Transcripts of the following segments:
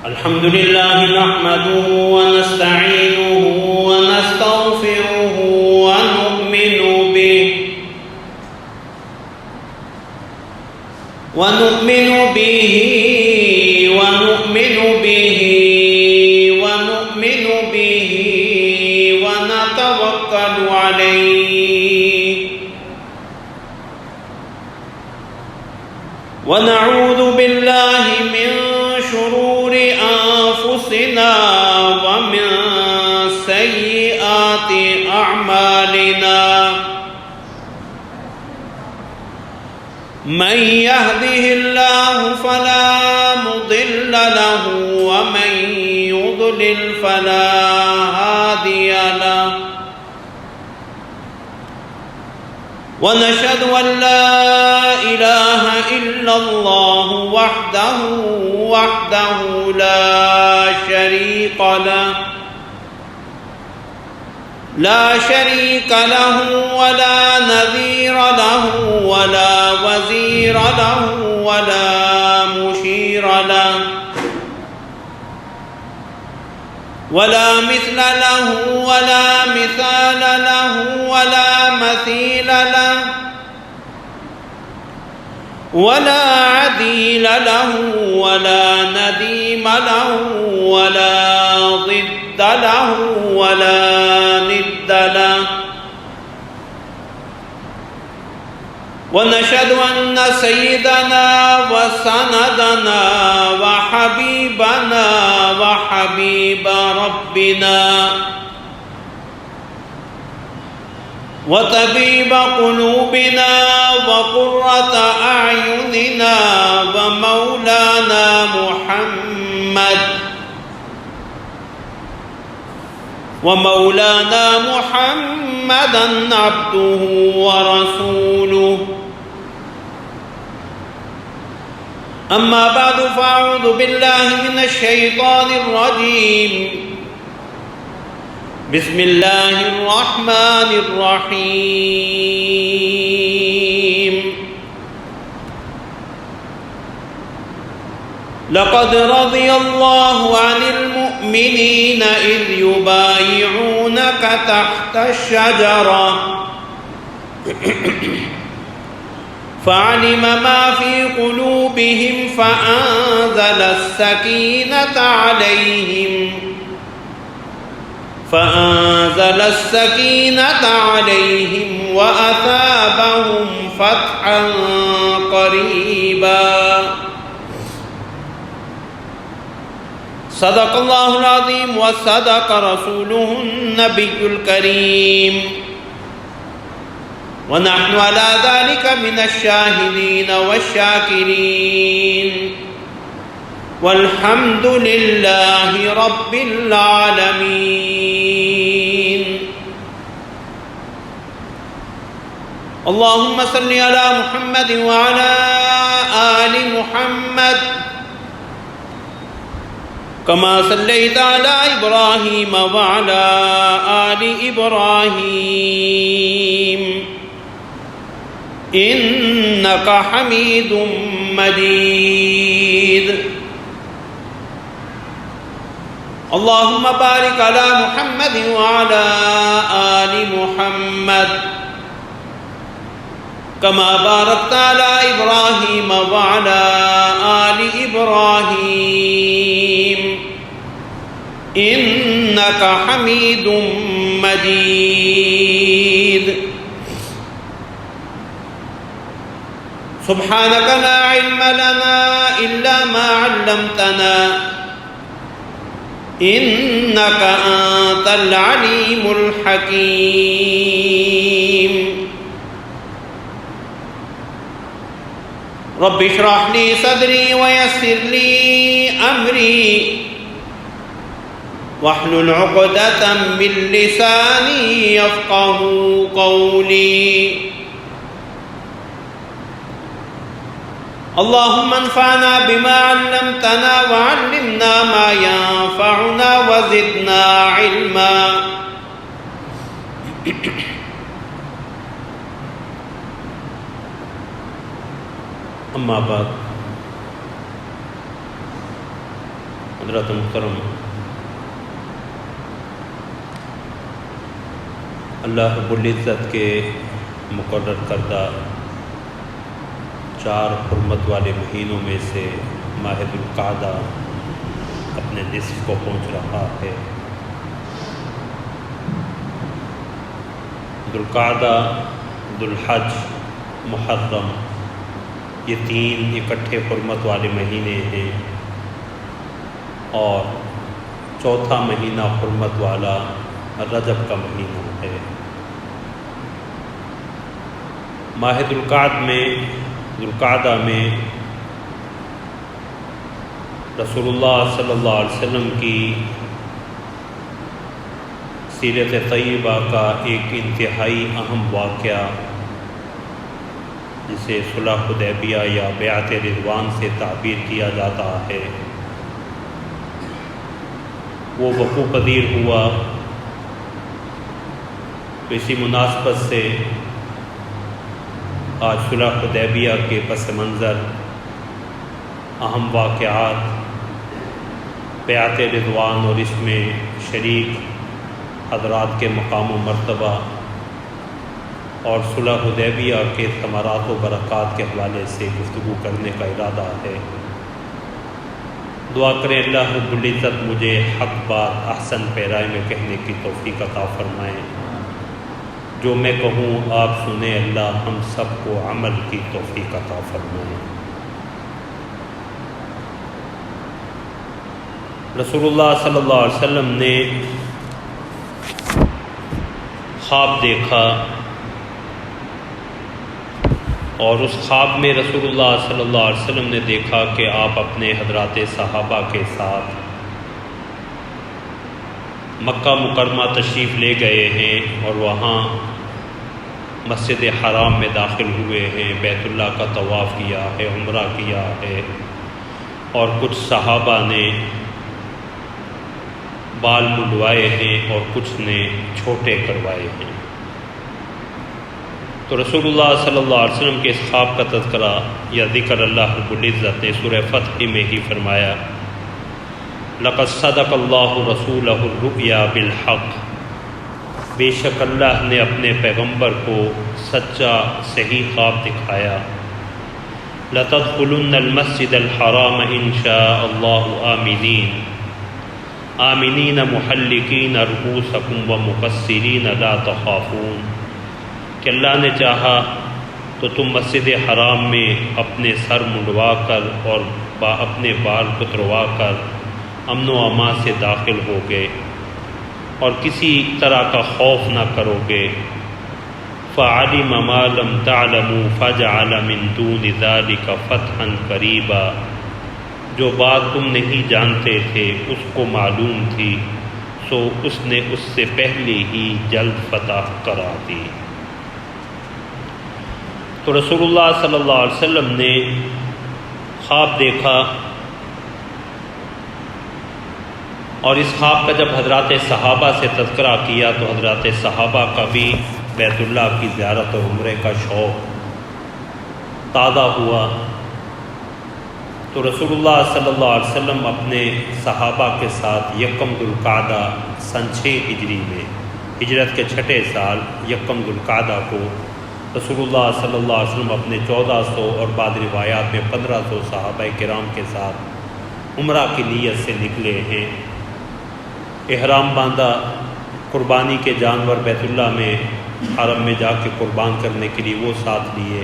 الحمد لله نحمده ونستعينه ونستغفره ونؤمن به ونتوكل عليه ونعوذ بالله من شرور أنفسنا ومن سيئات أعمالنا من يهده الله فلا مضل له ومن يضلل فلا هادي له ونشهد أن لا إله إلا الله وحده لا شريك له ولا نذير له ولا وزير له ولا مشير له ولا مثل له ولا مثال له ولا مثيل له ولا عديل له ولا نديم له ولا ضد له ولا ند له ونشهد أن سيدنا وسندنا وحبيبنا وحبيب ربنا وطبيب قلوبنا وقرة أعيننا ومولانا محمدا عبده ورسوله أما بعد فأعوذ بالله من الشيطان الرجيم بسم الله الرحمن الرحيم لقد رضي الله عن المؤمنين إذ يبايعونك تحت الشجرة فعلم ما في قلوبهم فأنزل السكينة عليهم وأثابهم فتحا قريبا صدق الله العظيم وصدق رسوله النبي الكريم ونحن على ذلك من الشاهدين والشاكرين والحمد لله رب العالمين اللهم صل على محمد وعلى آل محمد كما صليت على إبراهيم وعلى آل إبراهيم إنك حميد مجيد اللهم بارك على محمد وعلى آل محمد كما باركت على إبراهيم وعلى آل إبراهيم إنك حميد مجيد سبحانك لا علم لنا إلا ما علمتنا إنك أنت العليم الحكيم رب اشرح لي صدري ويسر لي أمري واحلل عقدة من لساني يفقهوا قولي اللهم انفعنا بما علمتنا وعلمنا ما ينفعنا وزدنا علما اما بعد، حضرات محترم، اللہ رب العزت کے مقرر کردہ 4 حرمت والے مہینوں میں سے ماہ ذوالقعدہ اپنے نصف کو پہنچ رہا ہے۔ ذوالقعدہ، ذوالحج، محرم، یہ 3 اکٹھے حرمت والے مہینے ہیں، اور چوتھا مہینہ حرمت والا رجب کا مہینہ ہے۔ ماہ ذوالقعدہ میں رسول اللہ صلی اللہ علیہ وسلم کی سیرت طیبہ کا ایک انتہائی اہم واقعہ، جسے صلح حدیبیہ یا بیعت رضوان سے تعبیر کیا جاتا ہے، وہ وقوع پذیر ہوا۔ تو اسی مناسبت سے آج صلح حدیبیہ کے پس منظر اہم واقعات، بیعت رضوان اور اس میں شریک حضرات کے مقام و مرتبہ اور صلح حدیبیہ کے ثمرات و برکات کے حوالے سے گفتگو کرنے کا ارادہ ہے۔ دعا کریں اللہ رب العزت مجھے حق بات احسن پیرائی میں کہنے کی توفیق عطا فرمائیں، جو میں کہوں آپ سنیں، اللہ ہم سب کو عمل کی توفیق عطا فرمائیں۔ رسول اللہ صلی اللہ علیہ وسلم نے خواب دیکھا، اور اس خواب میں رسول اللہ صلی اللہ علیہ وسلم نے دیکھا کہ آپ اپنے حضرات صحابہ کے ساتھ مکہ مکرمہ تشریف لے گئے ہیں، اور وہاں مسجد حرام میں داخل ہوئے ہیں، بیت اللہ کا طواف کیا ہے، عمرہ کیا ہے، اور کچھ صحابہ نے بال منڈوائے ہیں اور کچھ نے چھوٹے کروائے ہیں۔ تو رسول اللہ صلی اللہ علیہ وسلم کے اس خواب کا تذکرہ یا ذکر اللہ رب العزت نے سورہ فتح میں ہی فرمایا، لَقَدْ صَدَقَ اللَّهُ رَسُولَهُ الرُّؤْيَا بِالْحَقِّ، بے شک اللہ نے اپنے پیغمبر کو سچا صحیح خواب دکھایا۔ لَتَدْخُلُنَّ الْمَسْجِدَ الْحَرَامَ إِنْ شَاءَ اللَّهُ آمِنِينَ مُحَلِّقِينَ رُؤُوسَكُمْ وَمُقَصِّرِينَ لَا تَخَافُونَ، کہ اللہ نے چاہا تو تم مسجد حرام میں اپنے سر منڈوا کر اور اپنے بال کتروا کر امن و امان سے داخل ہوگے اور کسی طرح کا خوف نہ کرو گے۔ فَعَلِمَ مَا لَمْ تَعْلَمُوا فَجَعَلَ مِن دُونِ ذَلِكَ فَتْحًا قَرِيبًا، جو بات تم نہیں جانتے تھے اس کو معلوم تھی، سو اس نے اس سے پہلے ہی جلد فتح کرا دی۔ تو رسول اللہ صلی اللہ علیہ وسلم نے خواب دیکھا، اور اس خواب کا جب حضرات صحابہ سے تذکرہ کیا تو حضرات صحابہ کا بھی بیت اللہ کی زیارت اور عمرے کا شوق تازہ ہوا۔ تو رسول اللہ صلی اللہ علیہ وسلم اپنے صحابہ کے ساتھ یکم ذوالقعدہ سن 6 ہجری میں، ہجرت کے 6 سال یکم ذوالقعدہ کو رسول اللہ صلی اللہ علیہ وسلم اپنے 1400 اور بعض روایات میں 1500 صحابہ کرام کے ساتھ عمرہ کی نیت سے نکلے ہیں۔ احرام باندھا، قربانی کے جانور بیت اللہ میں حرم میں جا کے قربان کرنے کے لیے وہ ساتھ لیے،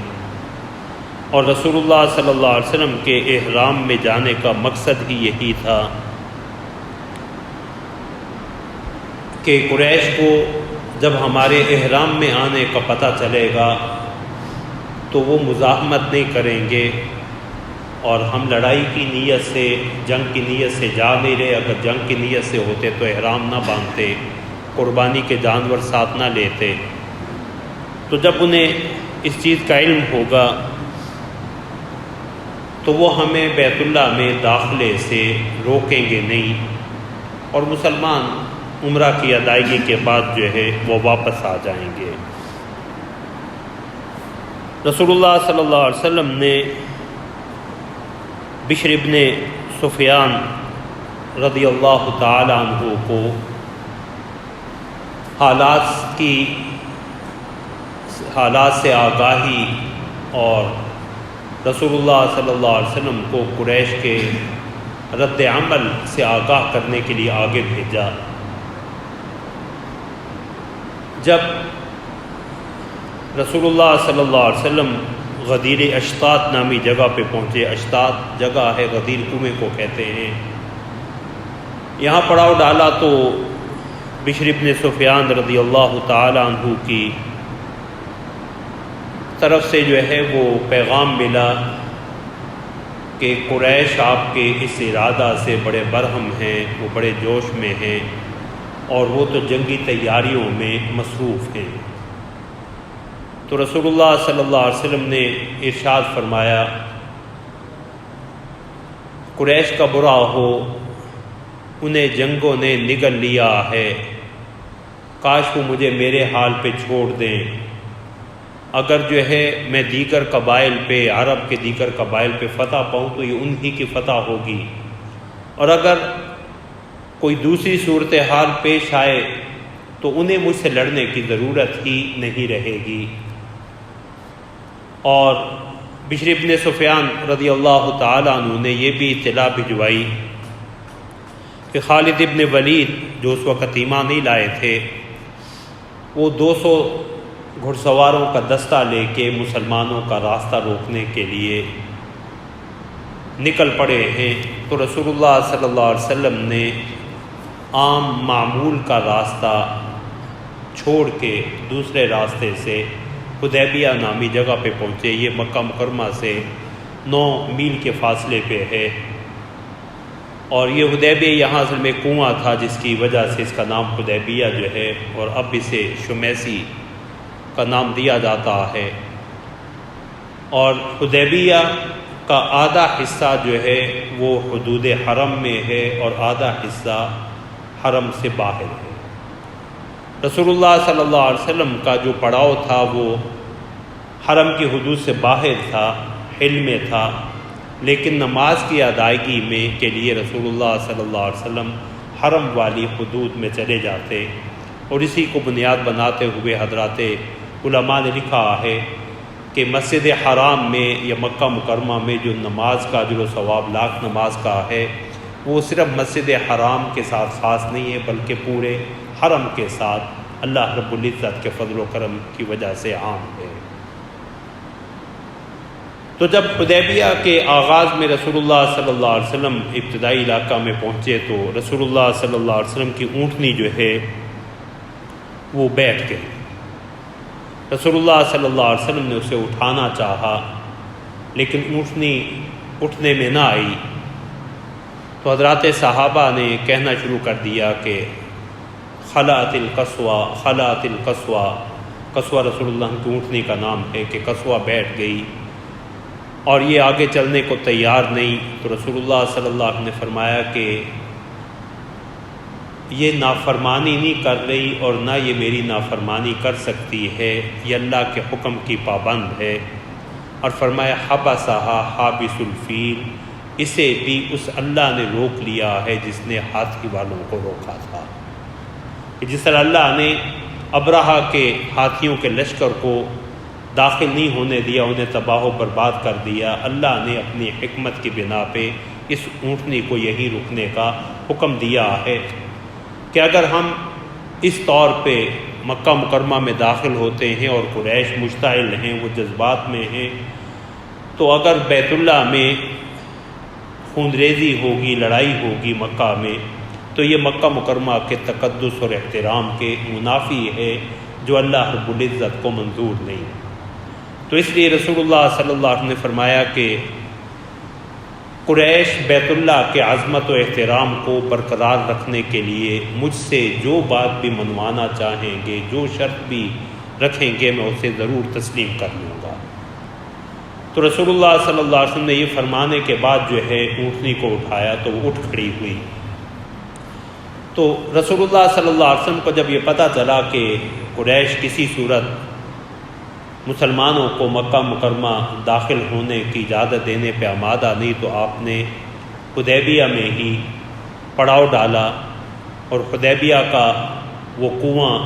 اور رسول اللہ صلی اللہ علیہ وسلم کے احرام میں جانے کا مقصد ہی یہی تھا کہ قریش کو جب ہمارے احرام میں آنے کا پتہ چلے گا تو وہ مزاحمت نہیں کریں گے، اور ہم لڑائی کی نیت سے، جنگ کی نیت سے جا نہیں رہے۔ اگر جنگ کی نیت سے ہوتے تو احرام نہ باندھتے، قربانی کے جانور ساتھ نہ لیتے۔ تو جب انہیں اس چیز کا علم ہوگا تو وہ ہمیں بیت اللہ میں داخلے سے روکیں گے نہیں، اور مسلمان عمرہ کی ادائیگی کے بعد جو ہے وہ واپس آ جائیں گے۔ رسول اللہ صلی اللہ علیہ وسلم نے بشر ابن سفیان رضی اللہ تعالی عنہ کو حالات سے آگاہی اور رسول اللہ صلی اللہ علیہ وسلم کو قریش کے رد عمل سے آگاہ کرنے کے لیے آگے بھیجا۔ جب رسول اللہ صلی اللہ علیہ وسلم غدیر اشتات نامی جگہ پہ پہنچے، اشتات جگہ ہے، غدیر کنویں کو کہتے ہیں، یہاں پڑاؤ ڈالا تو بشر ابن سفیان رضی اللہ تعالی عنہ کی طرف سے جو ہے وہ پیغام ملا کہ قریش آپ کے اس ارادہ سے بڑے برہم ہیں، وہ بڑے جوش میں ہیں اور وہ تو جنگی تیاریوں میں مصروف ہیں۔ تو رسول اللہ صلی اللہ علیہ وسلم نے ارشاد فرمایا، قریش کا برا ہو، انہیں جنگوں نے نگل لیا ہے، کاش وہ مجھے میرے حال پہ چھوڑ دیں، اگر جو ہے میں دیگر قبائل پہ، عرب کے دیگر قبائل پہ فتح پاؤں تو یہ انہی کی فتح ہوگی، اور اگر کوئی دوسری صورتحال پیش آئے تو انہیں مجھ سے لڑنے کی ضرورت ہی نہیں رہے گی۔ اور بشر ابن سفیان رضی اللہ تعالیٰ عنہ نے یہ بھی اطلاع بھجوائی کہ خالد ابن ولید جو اس وقت ایمان نہیں لائے تھے، وہ 200 گھڑ سواروں کا دستہ لے کے مسلمانوں کا راستہ روکنے کے لیے نکل پڑے ہیں۔ تو رسول اللہ صلی اللہ علیہ وسلم نے عام معمول کا راستہ چھوڑ کے دوسرے راستے سے حدیبیہ نامی جگہ پہ پہنچے۔ یہ مکہ مکرمہ سے 9 میل کے فاصلے پہ ہے، اور یہ حدیبیہ یہاں اصل میں کنواں تھا جس کی وجہ سے اس کا نام حدیبیہ جو ہے، اور اب اسے شمیسی کا نام دیا جاتا ہے۔ اور حدیبیہ کا آدھا حصہ جو ہے وہ حدود حرم میں ہے اور آدھا حصہ حرم سے باہر ہے۔ رسول اللہ صلی اللہ علیہ وسلم کا جو پڑاؤ تھا وہ حرم کی حدود سے باہر تھا، حل میں تھا، لیکن نماز کی ادائیگی میں کے لیے رسول اللہ صلی اللہ علیہ وسلم حرم والی حدود میں چلے جاتے، اور اسی کو بنیاد بناتے ہوئے حضرات علماء نے لکھا ہے کہ مسجد حرام میں یا مکہ مکرمہ میں جو نماز کا اجر و ثواب لاکھ نماز کا ہے، وہ صرف مسجد حرام کے ساتھ خاص نہیں ہے بلکہ پورے حرم کے ساتھ اللہ رب العزت کے فضل و کرم کی وجہ سے عام ہے۔ تو جب حدیبیہ کے آغاز میں رسول اللہ صلی اللہ علیہ وسلم ابتدائی علاقہ میں پہنچے تو رسول اللہ صلی اللہ علیہ وسلم کی اونٹنی جو ہے وہ بیٹھ گئی۔ رسول اللہ صلی اللہ علیہ وسلم نے اسے اٹھانا چاہا لیکن اونٹنی اٹھنے میں نہ آئی، تو حضرات صحابہ نے کہنا شروع کر دیا کہ خلعت القصوہ، خلعت القصوہ، قصوہ رسول اللہ کی اونٹنی کا نام ہے کہ قصوہ بیٹھ گئی اور یہ آگے چلنے کو تیار نہیں۔ تو رسول اللہ صلی اللہ علیہ وسلم نے فرمایا کہ یہ نافرمانی نہیں کر رہی اور نہ یہ میری نافرمانی کر سکتی ہے، یہ اللہ کے حکم کی پابند ہے، اور فرمایا حبسہا حابس الفیل، اسے بھی اس اللہ نے روک لیا ہے جس نے ہاتھی والوں کو روکا تھا۔ جس طرح اللہ نے ابرہہ کے ہاتھیوں کے لشکر کو داخل نہیں ہونے دیا، انہیں تباہ و برباد کر دیا، اللہ نے اپنی حکمت کی بنا پہ اس اونٹنی کو یہی رکنے کا حکم دیا ہے کہ اگر ہم اس طور پہ مکہ مکرمہ میں داخل ہوتے ہیں اور قریش مشتعل ہیں، وہ جذبات میں ہیں، تو اگر بیت اللہ میں خونریزی ہوگی، لڑائی ہوگی مکہ میں، تو یہ مکہ مکرمہ کے تقدس اور احترام کے منافی ہے جو اللہ رب العزت کو منظور نہیں۔ تو اس لیے رسول اللہ صلی اللہ علیہ وسلم نے فرمایا کہ قریش بیت اللہ کے عظمت و احترام کو برقرار رکھنے کے لیے مجھ سے جو بات بھی منوانا چاہیں گے، جو شرط بھی رکھیں گے، میں اسے ضرور تسلیم کر لوں گا۔ تو رسول اللہ صلی اللہ علیہ وسلم نے یہ فرمانے کے بعد جو ہے اونٹنی کو اٹھایا تو وہ اٹھ کھڑی ہوئی۔ تو رسول اللہ صلی اللہ علیہ وسلم کو جب یہ پتہ چلا کہ قریش کسی صورت مسلمانوں کو مکہ مکرمہ داخل ہونے کی اجازت دینے پہ آمادہ نہیں، تو آپ نے حدیبیہ میں ہی پڑاؤ ڈالا، اور حدیبیہ کا وہ کنواں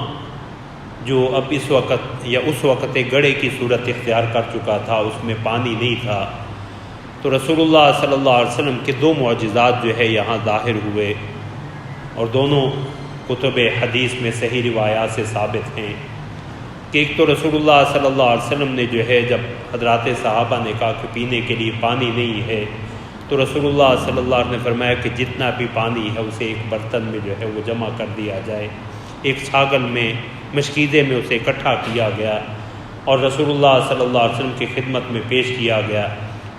جو اب اس وقت یا اس وقت ایک گڑھے کی صورت اختیار کر چکا تھا، اس میں پانی نہیں تھا، تو رسول اللہ صلی اللہ علیہ وسلم کے دو معجزات جو ہے یہاں ظاہر ہوئے، اور دونوں کتب حدیث میں صحیح روایات سے ثابت ہیں کہ ایک تو رسول اللہ صلی اللہ علیہ وسلم نے جو ہے جب حضرات صحابہ نے کہا کہ پینے کے لیے پانی نہیں ہے، تو رسول اللہ صلی اللہ علیہ وسلم نے فرمایا کہ جتنا بھی پانی ہے اسے ایک برتن میں جو ہے وہ جمع کر دیا جائے، ایک چھاگل میں مشکیزے میں اسے اکٹھا کیا گیا اور رسول اللہ صلی اللہ علیہ وسلم کی خدمت میں پیش کیا گیا،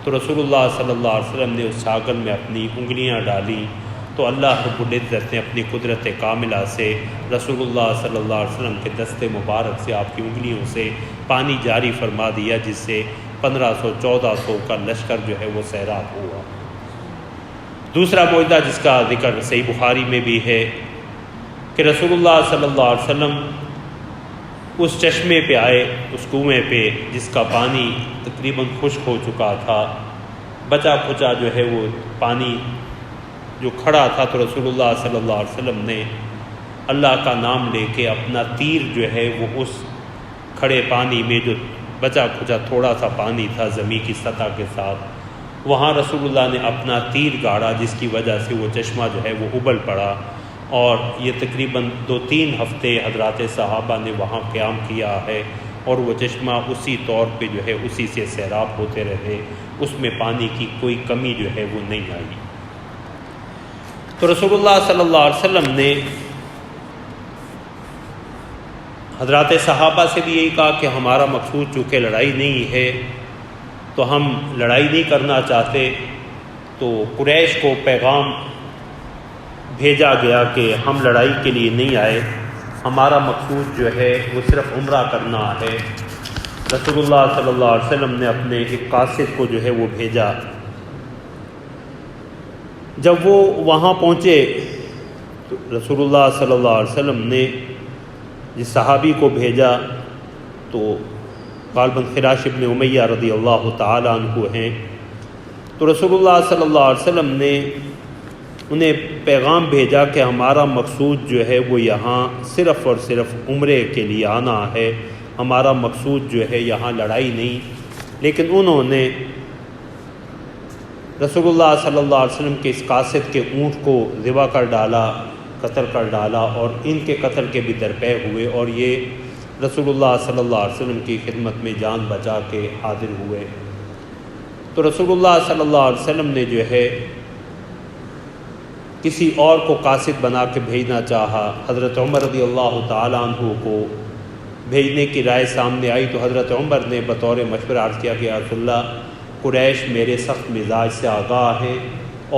تو رسول اللہ صلی اللہ علیہ وسلم نے اس چھاگل میں اپنی انگلیاں ڈالیں، تو اللہ رب العزت نے اپنی قدرت کاملہ سے رسول اللہ صلی اللہ علیہ وسلم کے دست مبارک سے آپ کی انگلیوں سے پانی جاری فرما دیا، جس سے 1500-1400 کا لشکر جو ہے وہ سیراب ہوا۔ دوسرا معجزہ جس کا ذکر صحیح بخاری میں بھی ہے کہ رسول اللہ صلی اللہ علیہ وسلم اس چشمے پہ آئے، اس کنویں پہ جس کا پانی تقریباً خشک ہو چکا تھا، بچا کھچا جو ہے وہ پانی جو کھڑا تھا، تو رسول اللہ صلی اللہ علیہ وسلم نے اللہ کا نام لے کے اپنا تیر جو ہے وہ اس کھڑے پانی میں جو بچا کھچا تھوڑا سا پانی تھا زمین کی سطح کے ساتھ، وہاں رسول اللہ نے اپنا تیر گاڑا، جس کی وجہ سے وہ چشمہ جو ہے وہ ابل پڑا، اور یہ تقریباً 2-3 ہفتے حضرات صحابہ نے وہاں قیام کیا ہے، اور وہ چشمہ اسی طور پہ جو ہے اسی سے سیراب ہوتے رہے، اس میں پانی کی کوئی کمی جو ہے وہ نہیں آئی۔ تو رسول اللہ صلی اللہ علیہ وسلم نے حضرات صحابہ سے بھی یہی کہا کہ ہمارا مقصود چونکہ لڑائی نہیں ہے تو ہم لڑائی نہیں کرنا چاہتے، تو قریش کو پیغام بھیجا گیا کہ ہم لڑائی کے لیے نہیں آئے، ہمارا مقصود جو ہے وہ صرف عمرہ کرنا ہے۔ رسول اللہ صلی اللہ علیہ وسلم نے اپنے ایک قاصد کو جو ہے وہ بھیجا، جب وہ وہاں پہنچے تو رسول اللہ صلی اللہ علیہ وسلم نے جس صحابی کو بھیجا تو غالباً خراش ابن امیہ رضی اللہ تعالی عنہ ہیں، تو رسول اللہ صلی اللہ علیہ وسلم نے انہیں پیغام بھیجا کہ ہمارا مقصود جو ہے وہ یہاں صرف اور صرف عمرے کے لیے آنا ہے، ہمارا مقصود جو ہے یہاں لڑائی نہیں۔ لیکن انہوں نے رسول اللہ صلی اللہ علیہ وسلم کے اس قاصد کے اونٹ کو ذبح کر ڈالا، قتل کر ڈالا، اور ان کے قتل کے بھی درپے ہوئے، اور یہ رسول اللہ صلی اللہ علیہ وسلم کی خدمت میں جان بچا کے حاضر ہوئے۔ تو رسول اللہ صلی اللہ علیہ وسلم نے جو ہے کسی اور کو قاصد بنا کے بھیجنا چاہا، حضرت عمر رضی اللہ تعالیٰ عنہ کو بھیجنے کی رائے سامنے آئی، تو حضرت عمر نے بطور مشورہ عرض کیا کہ یا رسول اللہ، قریش میرے سخت مزاج سے آگاہ ہے،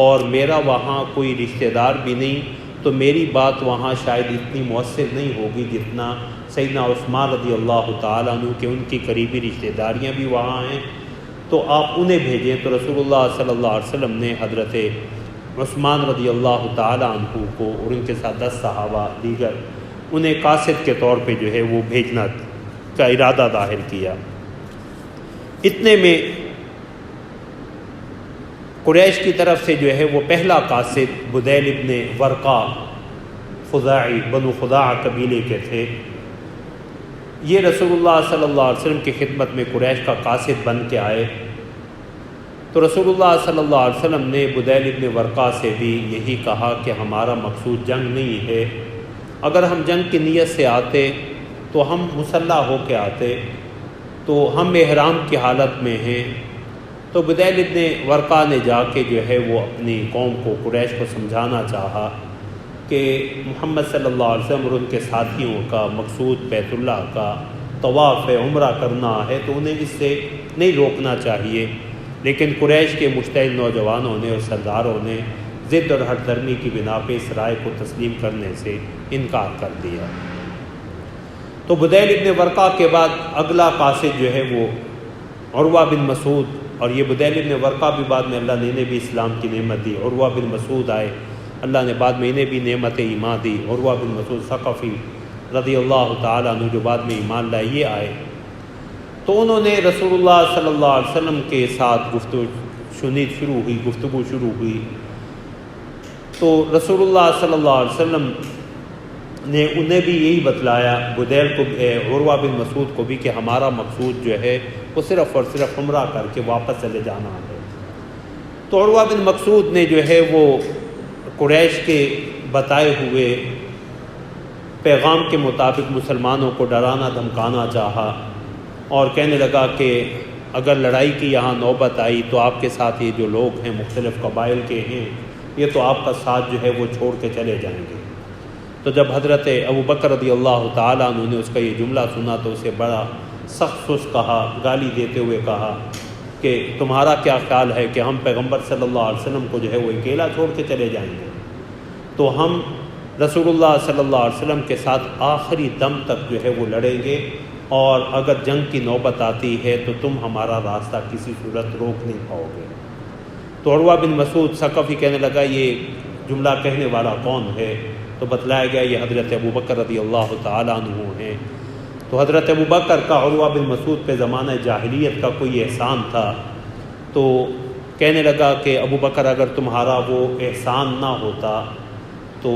اور میرا وہاں کوئی رشتہ دار بھی نہیں، تو میری بات وہاں شاید اتنی مؤثر نہیں ہوگی جتنا سیدنا عثمان رضی اللہ تعالیٰ عنہ کہ ان کی قریبی رشتہ داریاں بھی وہاں ہیں، تو آپ انہیں بھیجیں۔ تو رسول اللہ صلی اللہ علیہ وسلم نے حضرت عثمان رضی اللہ تعالیٰ عنہ کو اور ان کے ساتھ 10 صحابہ دیگر انہیں قاصد کے طور پہ جو ہے وہ بھیجنا کا ارادہ ظاہر کیا۔ اتنے میں قریش کی طرف سے جو ہے وہ پہلا قاصد بدیل ابن ورقا خزاعی بنو خزاعہ قبیلے کے تھے، یہ رسول اللہ صلی اللہ علیہ وسلم کی خدمت میں قریش کا قاصد بن کے آئے۔ تو رسول اللہ صلی اللہ علیہ وسلم نے بدیل ابن ورقا سے بھی یہی کہا کہ ہمارا مقصود جنگ نہیں ہے، اگر ہم جنگ کی نیت سے آتے تو ہم مسلح ہو کے آتے، تو ہم احرام کی حالت میں ہیں۔ تو بدیل ابن ورقا نے جا کے جو ہے وہ اپنی قوم کو قریش کو سمجھانا چاہا کہ محمد صلی اللہ علیہ وسلم اور ان کے ساتھیوں کا مقصود بیت اللہ کا طواف ہے، عمرہ کرنا ہے، تو انہیں اس سے نہیں روکنا چاہیے۔ لیکن قریش کے مشتعل نوجوانوں نے اور سرداروں نے ضد اور ہٹ درمی کی بنا پہ اس رائے کو تسلیم کرنے سے انکار کر دیا۔ تو بدیل ابن ورقا کے بعد اگلا قاصد جو ہے وہ عروہ بن مسعود، اور یہ بدیل ابن ورقا بھی بعد میں اللہ نے انہیں بھی اسلام کی نعمت دی۔ عروہ بن مسعود آئے، اللہ نے بعد میں انہیں بھی نعمت ایمان دی۔ عروہ بن مسعود ثقفی رضی اللہ تعالیٰ عنہ جو بعد میں ایمان لائے، یہ آئے۔ تو انہوں نے رسول اللہ صلی اللہ علیہ وسلم کے ساتھ گفتگو شروع ہوئی تو رسول اللہ صلی اللہ علیہ وسلم نے انہیں بھی یہی بتلایا، بدیل کو، عروہ بن مسعود کو بھی، کہ ہمارا مقصود جو ہے وہ صرف اور صرف عمرہ کر کے واپس چلے جانا ہے۔ تو عروہ بن مسعود نے جو ہے وہ قریش کے بتائے ہوئے پیغام کے مطابق مسلمانوں کو ڈرانا دھمکانا چاہا اور کہنے لگا کہ اگر لڑائی کی یہاں نوبت آئی تو آپ کے ساتھ یہ جو لوگ ہیں مختلف قبائل کے ہیں، یہ تو آپ کا ساتھ جو ہے وہ چھوڑ کے چلے جائیں گے۔ تو جب حضرت ابوبکر رضی اللہ تعالیٰ عنہ نے اس کا یہ جملہ سنا تو اسے بڑا سخت سست کہا، گالی دیتے ہوئے کہا کہ تمہارا کیا خیال ہے کہ ہم پیغمبر صلی اللہ علیہ وسلم کو جو ہے وہ اکیلا چھوڑ کے چلے جائیں گے؟ تو ہم رسول اللہ صلی اللہ علیہ وسلم کے ساتھ آخری دم تک جو ہے وہ لڑیں گے، اور اگر جنگ کی نوبت آتی ہے تو تم ہمارا راستہ کسی صورت روک نہیں پاؤ گے۔ تو عروہ بن مسعود ثقفی کہنے لگا یہ جملہ کہنے والا کون ہے؟ تو بتلایا گیا یہ حضرت ابوبکر رضی اللہ تعالیٰ عنہ ہیں۔ تو حضرت ابوبکر کا عروہ بن مسعود پہ زمانہ جاہلیت کا کوئی احسان تھا، تو کہنے لگا کہ ابوبکر اگر تمہارا وہ احسان نہ ہوتا تو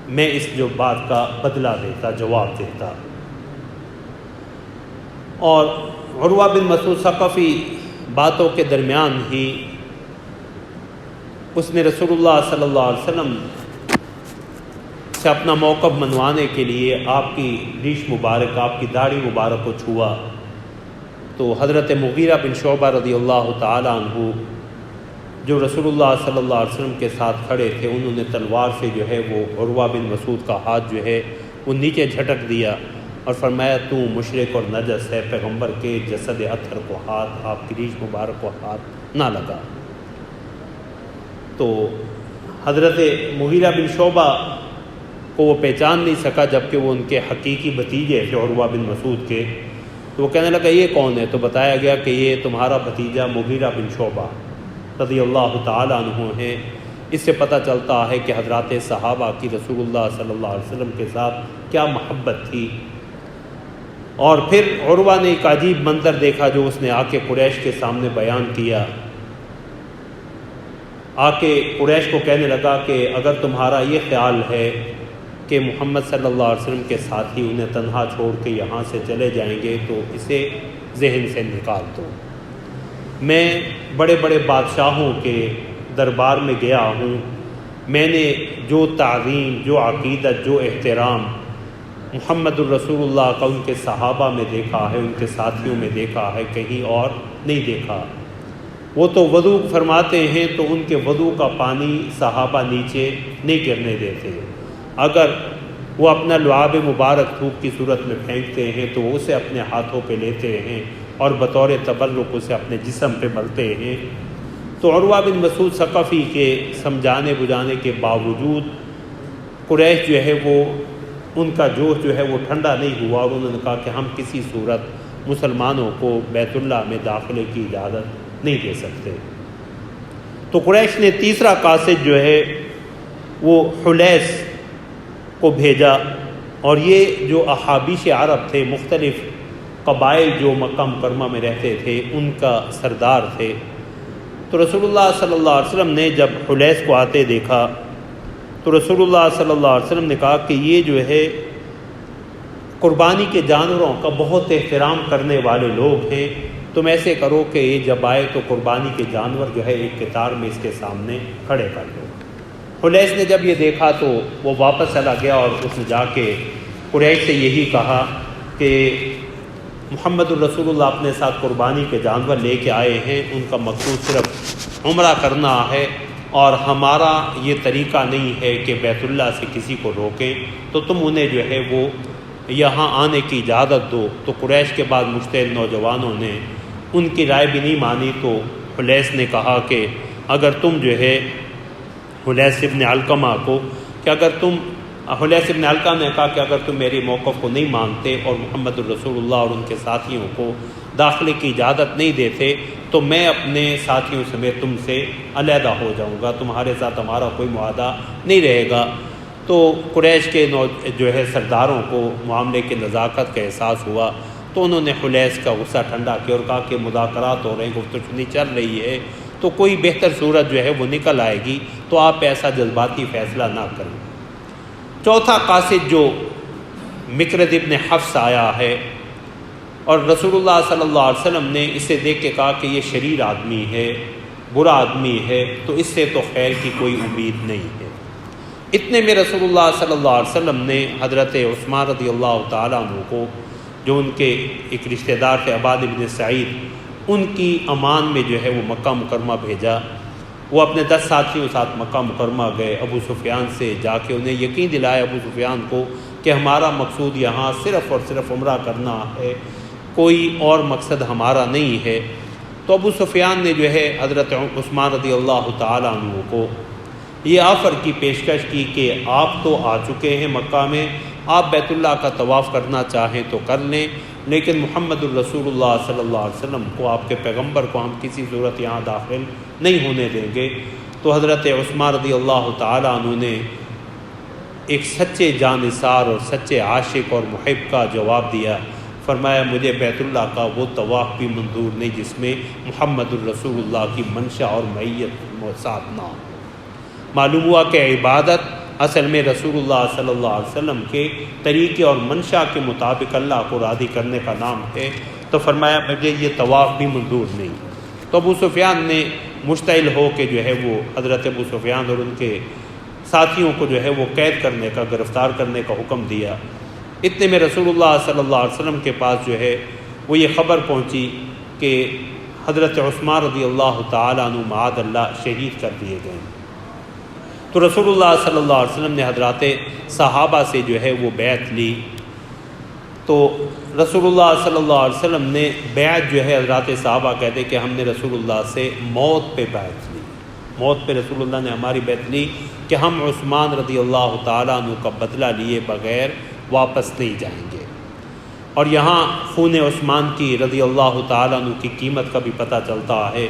میں اس جو بات کا بدلہ دیتا، جواب دیتا۔ اور عروہ بن مسعود ثقفی باتوں کے درمیان ہی اس نے رسول اللہ صلی اللہ علیہ وسلم سے اپنا موقف منوانے کے لیے آپ کی ریش مبارک، آپ کی داڑھی مبارک کو چھوا۔ تو حضرت مغیرہ بن شعبہ رضی اللہ تعالیٰ عنہ جو رسول اللہ صلی اللہ علیہ وسلم کے ساتھ کھڑے تھے، انہوں نے تلوار سے جو ہے وہ عروہ بن مسعود کا ہاتھ جو ہے وہ نیچے جھٹک دیا اور فرمایا تو مشرک اور نجس ہے، پیغمبر کے جسد اطہر کو ہاتھ، آپ کی ریش مبارک کو ہاتھ نہ لگا۔ تو حضرت مغیرہ بن شعبہ کو وہ پہچان نہیں سکا، جبکہ وہ ان کے حقیقی بھتیجے تھے عروہ بن مسعود کے۔ تو وہ کہنے لگا یہ کون ہے؟ تو بتایا گیا کہ یہ تمہارا بھتیجا مغیرہ بن شعبہ رضی اللہ تعالیٰ عنہ ہیں۔ اس سے پتہ چلتا ہے کہ حضرات صحابہ کی رسول اللہ صلی اللہ علیہ وسلم کے ساتھ کیا محبت تھی۔ اور پھر عروہ نے ایک عجیب منظر دیکھا جو اس نے آ کے قریش کے سامنے بیان کیا۔ آ کے قریش کو کہنے لگا کہ اگر تمہارا یہ خیال ہے کہ محمد صلی اللہ علیہ وسلم کے ساتھی انہیں تنہا چھوڑ کے یہاں سے چلے جائیں گے تو اسے ذہن سے نکال دو۔ میں بڑے بڑے بادشاہوں کے دربار میں گیا ہوں، میں نے جو تعظیم، جو عقیدت، جو احترام محمد الرسول اللہ کا ان کے صحابہ میں دیکھا ہے، ان کے ساتھیوں میں دیکھا ہے، کہیں اور نہیں دیکھا۔ وہ تو وضو فرماتے ہیں تو ان کے وضو کا پانی صحابہ نیچے نہیں گرنے دیتے، اگر وہ اپنا لعاب مبارک تھوک کی صورت میں پھینکتے ہیں تو وہ اسے اپنے ہاتھوں پہ لیتے ہیں اور بطور تبرک اسے اپنے جسم پہ ملتے ہیں۔ تو عروہ بن مسعود ثقفی کے سمجھانے بجھانے کے باوجود قریش جو ہے وہ ان کا جوش جو ہے وہ ٹھنڈا نہیں ہوا، اور انہوں نے کہا کہ ہم کسی صورت مسلمانوں کو بیت اللہ میں داخلے کی اجازت نہیں دے سکتے۔ تو قریش نے تیسرا قاصد جو ہے وہ حلیس کو بھیجا، اور یہ جو احابیش عرب تھے، مختلف قبائل جو مکہ مکرمہ میں رہتے تھے، ان کا سردار تھے۔ تو رسول اللہ صلی اللہ علیہ وسلم نے جب حلیس کو آتے دیکھا تو رسول اللہ صلی اللہ علیہ وسلم نے کہا کہ یہ جو ہے قربانی کے جانوروں کا بہت احترام کرنے والے لوگ ہیں، تم ایسے کرو کہ یہ جب آئے تو قربانی کے جانور جو ہے ایک قطار میں اس کے سامنے کھڑے کر دو۔ حلیس نے جب یہ دیکھا تو وہ واپس چلا گیا اور اس نے جا کے قریش سے یہی کہا کہ محمد الرسول اللہ اپنے ساتھ قربانی کے جانور لے کے آئے ہیں، ان کا مقصود صرف عمرہ کرنا ہے، اور ہمارا یہ طریقہ نہیں ہے کہ بیت اللہ سے کسی کو روکیں، تو تم انہیں جو ہے وہ یہاں آنے کی اجازت دو۔ تو قریش کے بعد مجتہد نوجوانوں نے ان کی رائے بھی نہیں مانی، تو حلیس نے کہا کہ اگر تم جو ہے حلیس ابن علقمہ کو کہ اگر تم حلیس ابن علقمہ نے کہا کہ اگر تم میری موقف کو نہیں مانتے اور محمد الرسول اللہ اور ان کے ساتھیوں کو داخلے کی اجازت نہیں دیتے تو میں اپنے ساتھیوں سمیت تم سے علیحدہ ہو جاؤں گا، تمہارے ساتھ ہمارا کوئی معاہدہ نہیں رہے گا۔ تو قریش کے جو ہے سرداروں کو معاملے کی نزاکت کا احساس ہوا، تو انہوں نے حلیس کا غصہ ٹھنڈا کیا اور کہا کہ مذاکرات ہو رہے ہیں، گفتگو شنید چل رہی ہے، تو کوئی بہتر صورت جو ہے وہ نکل آئے گی، تو آپ ایسا جذباتی فیصلہ نہ کریں۔ چوتھا قاصد جو مکرد ابن حفص آیا ہے اور رسول اللہ صلی اللہ علیہ وسلم نے اسے دیکھ کے کہا کہ یہ شریر آدمی ہے، برا آدمی ہے، تو اس سے تو خیر کی کوئی امید نہیں ہے۔ اتنے میں رسول اللہ صلی اللہ علیہ وسلم نے حضرت عثمان رضی اللہ تعالیٰ عنہ کو، جو ان کے ایک رشتہ دار تھے عباد بن سعید، ان کی امان میں جو ہے وہ مکہ مکرمہ بھیجا۔ وہ اپنے 10 ساتھیوں کے ساتھ مکہ مکرمہ گئے، ابو سفیان سے جا کے انہیں یقین دلایا ابو سفیان کو کہ ہمارا مقصود یہاں صرف اور صرف عمرہ کرنا ہے، کوئی اور مقصد ہمارا نہیں ہے۔ تو ابو سفیان نے جو ہے حضرت عثمان رضی اللہ تعالیٰ عنہ کو یہ آفر کی پیشکش کی کہ آپ تو آ چکے ہیں مکہ میں، آپ بیت اللہ کا طواف کرنا چاہیں تو کر لیں، لیکن محمد الرسول اللہ صلی اللہ علیہ وسلم کو، آپ کے پیغمبر کو ہم کسی صورت یہاں داخل نہیں ہونے دیں گے۔ تو حضرت عثمان رضی اللہ تعالیٰ عنہ نے ایک سچے جانثار اور سچے عاشق اور محب کا جواب دیا، فرمایا مجھے بیت اللہ کا وہ طواف بھی منظور نہیں جس میں محمد الرسول اللہ کی منشا اور معیت ساتھ نہ ہو۔ معلوم ہوا کہ عبادت اصل میں رسول اللہ صلی اللہ علیہ وسلم کے طریقے اور منشا کے مطابق اللہ کو راضی کرنے کا نام ہے، تو فرمایا مجھے یہ طواف بھی منظور نہیں۔ تو ابو سفیان نے مشتعل ہو کے جو ہے وہ حضرت ابو سفیان اور ان کے ساتھیوں کو جو ہے وہ قید کرنے کا، گرفتار کرنے کا حکم دیا۔ اتنے میں رسول اللہ صلی اللہ علیہ وسلم کے پاس جو ہے وہ یہ خبر پہنچی کہ حضرت عثمان رضی اللہ تعالیٰ عنہ معاذ اللہ شہید کر دیے گئے۔ تو رسول اللہ صلی اللہ علیہ وسلم نے حضرات صحابہ سے جو ہے وہ بیعت لی۔ تو رسول اللہ صلی اللہ علیہ وسلم نے بیعت جو ہے حضرات صحابہ کہتے کہ ہم نے رسول اللہ سے موت پہ بیعت لی، موت پہ رسول اللہ نے ہماری بیعت لی کہ ہم عثمان رضی اللہ تعالیٰ عنہ کا بدلہ لیے بغیر واپس نہیں جائیں گے۔ اور یہاں خون عثمان کی رضی اللہ تعالیٰ عنہ کی قیمت کا بھی پتہ چلتا ہے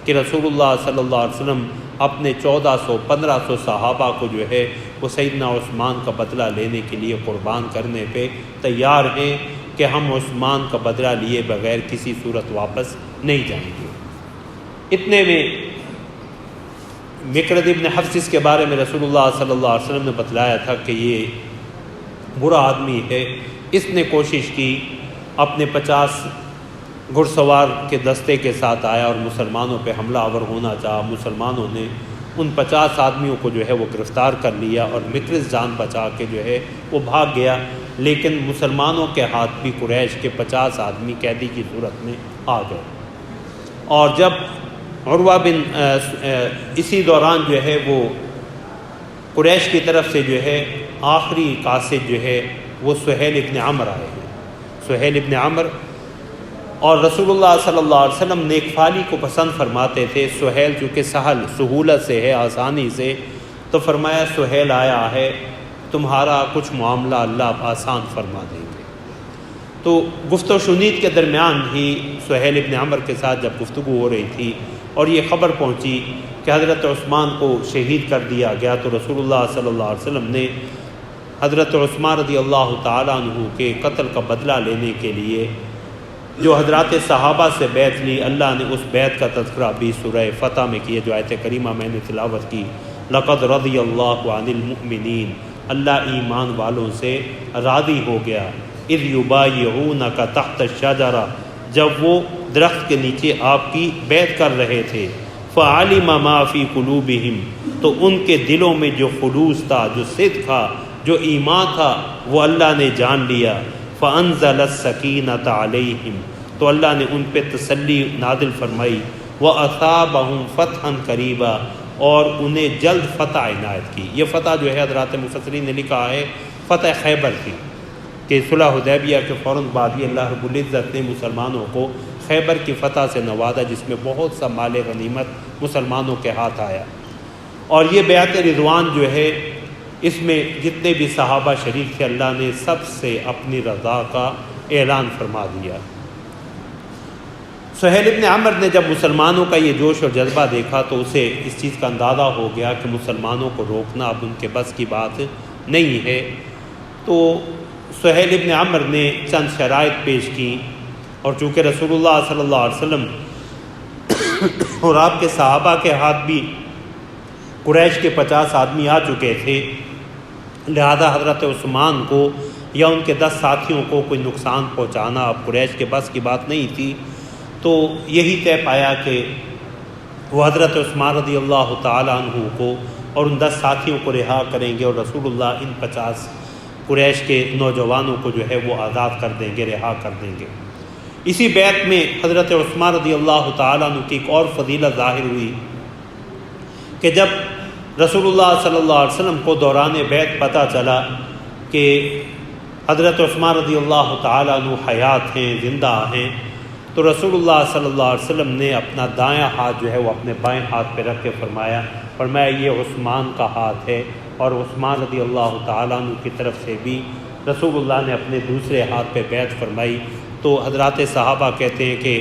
کہ رسول اللہ صلی اللہ علیہ وسلم اپنے 1400-1500 صحابہ کو جو ہے وہ سیدنا عثمان کا بدلہ لینے کے لیے قربان کرنے پہ تیار ہیں کہ ہم عثمان کا بدلہ لیے بغیر کسی صورت واپس نہیں جائیں گے۔ اتنے میں مکرد ابن حفص کے بارے میں رسول اللہ صلی اللہ علیہ وسلم نے بتلایا تھا کہ یہ برا آدمی ہے، اس نے کوشش کی، اپنے 50 گھڑ سوار کے دستے کے ساتھ آیا اور مسلمانوں پہ حملہ آور ہونا چاہا۔ مسلمانوں نے ان 50 آدمیوں کو جو ہے وہ گرفتار کر لیا اور مکرز جان بچا کے جو ہے وہ بھاگ گیا، لیکن مسلمانوں کے ہاتھ بھی قریش کے 50 آدمی قیدی کی صورت میں آ گئے۔ اور جب عروہ بن اسی دوران جو ہے وہ قریش کی طرف سے جو ہے آخری قاصد جو ہے وہ سہیل ابن عمر آئے ہیں، سہیل ابن عمر، اور رسول اللہ صلی اللہ علیہ وسلم نیک فالی کو پسند فرماتے تھے۔ سہیل چونکہ سہولت سے ہے، آسانی سے، تو فرمایا سہیل آیا ہے، تمہارا کچھ معاملہ اللہ آسان فرما دیں گے۔ تو گفت و شنید کے درمیان ہی سہیل ابن عمر کے ساتھ جب گفتگو ہو رہی تھی اور یہ خبر پہنچی کہ حضرت عثمان کو شہید کر دیا گیا، تو رسول اللہ صلی اللہ علیہ وسلم نے حضرت عثمان رضی اللہ تعالیٰ عنہ کے قتل کا بدلہ لینے کے لیے جو حضرات صحابہ سے بیعت لی، اللہ نے اس بیعت کا تذکرہ بھی سورہ فتح میں کیا، جو آیت کریمہ میں نے تلاوت کی، لقد رضی اللہ عن المؤمنین، اللہ ایمان والوں سے راضی ہو گیا، اذ یبایعونک تحت الشجرہ، جب وہ درخت کے نیچے آپ کی بیعت کر رہے تھے، فعلم ما فی قلوبہم، تو ان کے دلوں میں جو خلوص تھا، جو صدق تھا، جو ایمان تھا، وہ اللہ نے جان لیا، فانزل السکینۃ علیہم، تو اللہ نے ان پہ تسلی نازل فرمائی، واصابہم فتحا قریبا، اور انہیں جلد فتح عنایت کی۔ یہ فتح جو ہے حضرات مفسرین نے لکھا ہے فتح خیبر کی، کہ صلح حدیبیہ کے فوراً بعد ہی اللہ رب العزت نے مسلمانوں کو خیبر کی فتح سے نوازا، جس میں بہت سا مال غنیمت مسلمانوں کے ہاتھ آیا۔ اور یہ بیعت رضوان جو ہے، اس میں جتنے بھی صحابہ شریک تھے، اللہ نے سب سے اپنی رضا کا اعلان فرما دیا۔ سہیل ابن عمر نے جب مسلمانوں کا یہ جوش اور جذبہ دیکھا تو اسے اس چیز کا اندازہ ہو گیا کہ مسلمانوں کو روکنا اب ان کے بس کی بات نہیں ہے۔ تو سہیل ابن عمر نے چند شرائط پیش کی، اور چونکہ رسول اللہ صلی اللہ علیہ وسلم اور آپ کے صحابہ کے ہاتھ بھی قریش کے 50 آدمی آ چکے تھے، لہذا حضرت عثمان کو یا ان کے 10 ساتھیوں کو کوئی نقصان پہنچانا اب قریش کے بس کی بات نہیں تھی، تو یہی طے پایا کہ وہ حضرت عثمان رضی اللہ تعالیٰ عنہ کو اور ان 10 ساتھیوں کو رہا کریں گے، اور رسول اللہ ان 50 قریش کے نوجوانوں کو جو ہے وہ آزاد کر دیں گے، رہا کر دیں گے۔ اسی بیعت میں حضرت عثمان رضی اللہ تعالیٰ عنہ کی ایک اور فضیلت ظاہر ہوئی کہ جب رسول اللہ صلی اللہ علیہ وسلم کو دوران بیعت پتہ چلا کہ حضرت عثمان رضی اللہ تعالیٰ عنہ حیات ہیں، زندہ ہیں، تو رسول اللہ صلی اللہ علیہ وسلم نے اپنا دایاں ہاتھ جو ہے وہ اپنے بائیں ہاتھ پہ رکھ کے فرمایا یہ عثمان کا ہاتھ ہے، اور عثمان رضی اللہ تعالیٰ عنہ کی طرف سے بھی رسول اللہ نے اپنے دوسرے ہاتھ پہ بیعت فرمائی۔ تو حضرات صحابہ کہتے ہیں کہ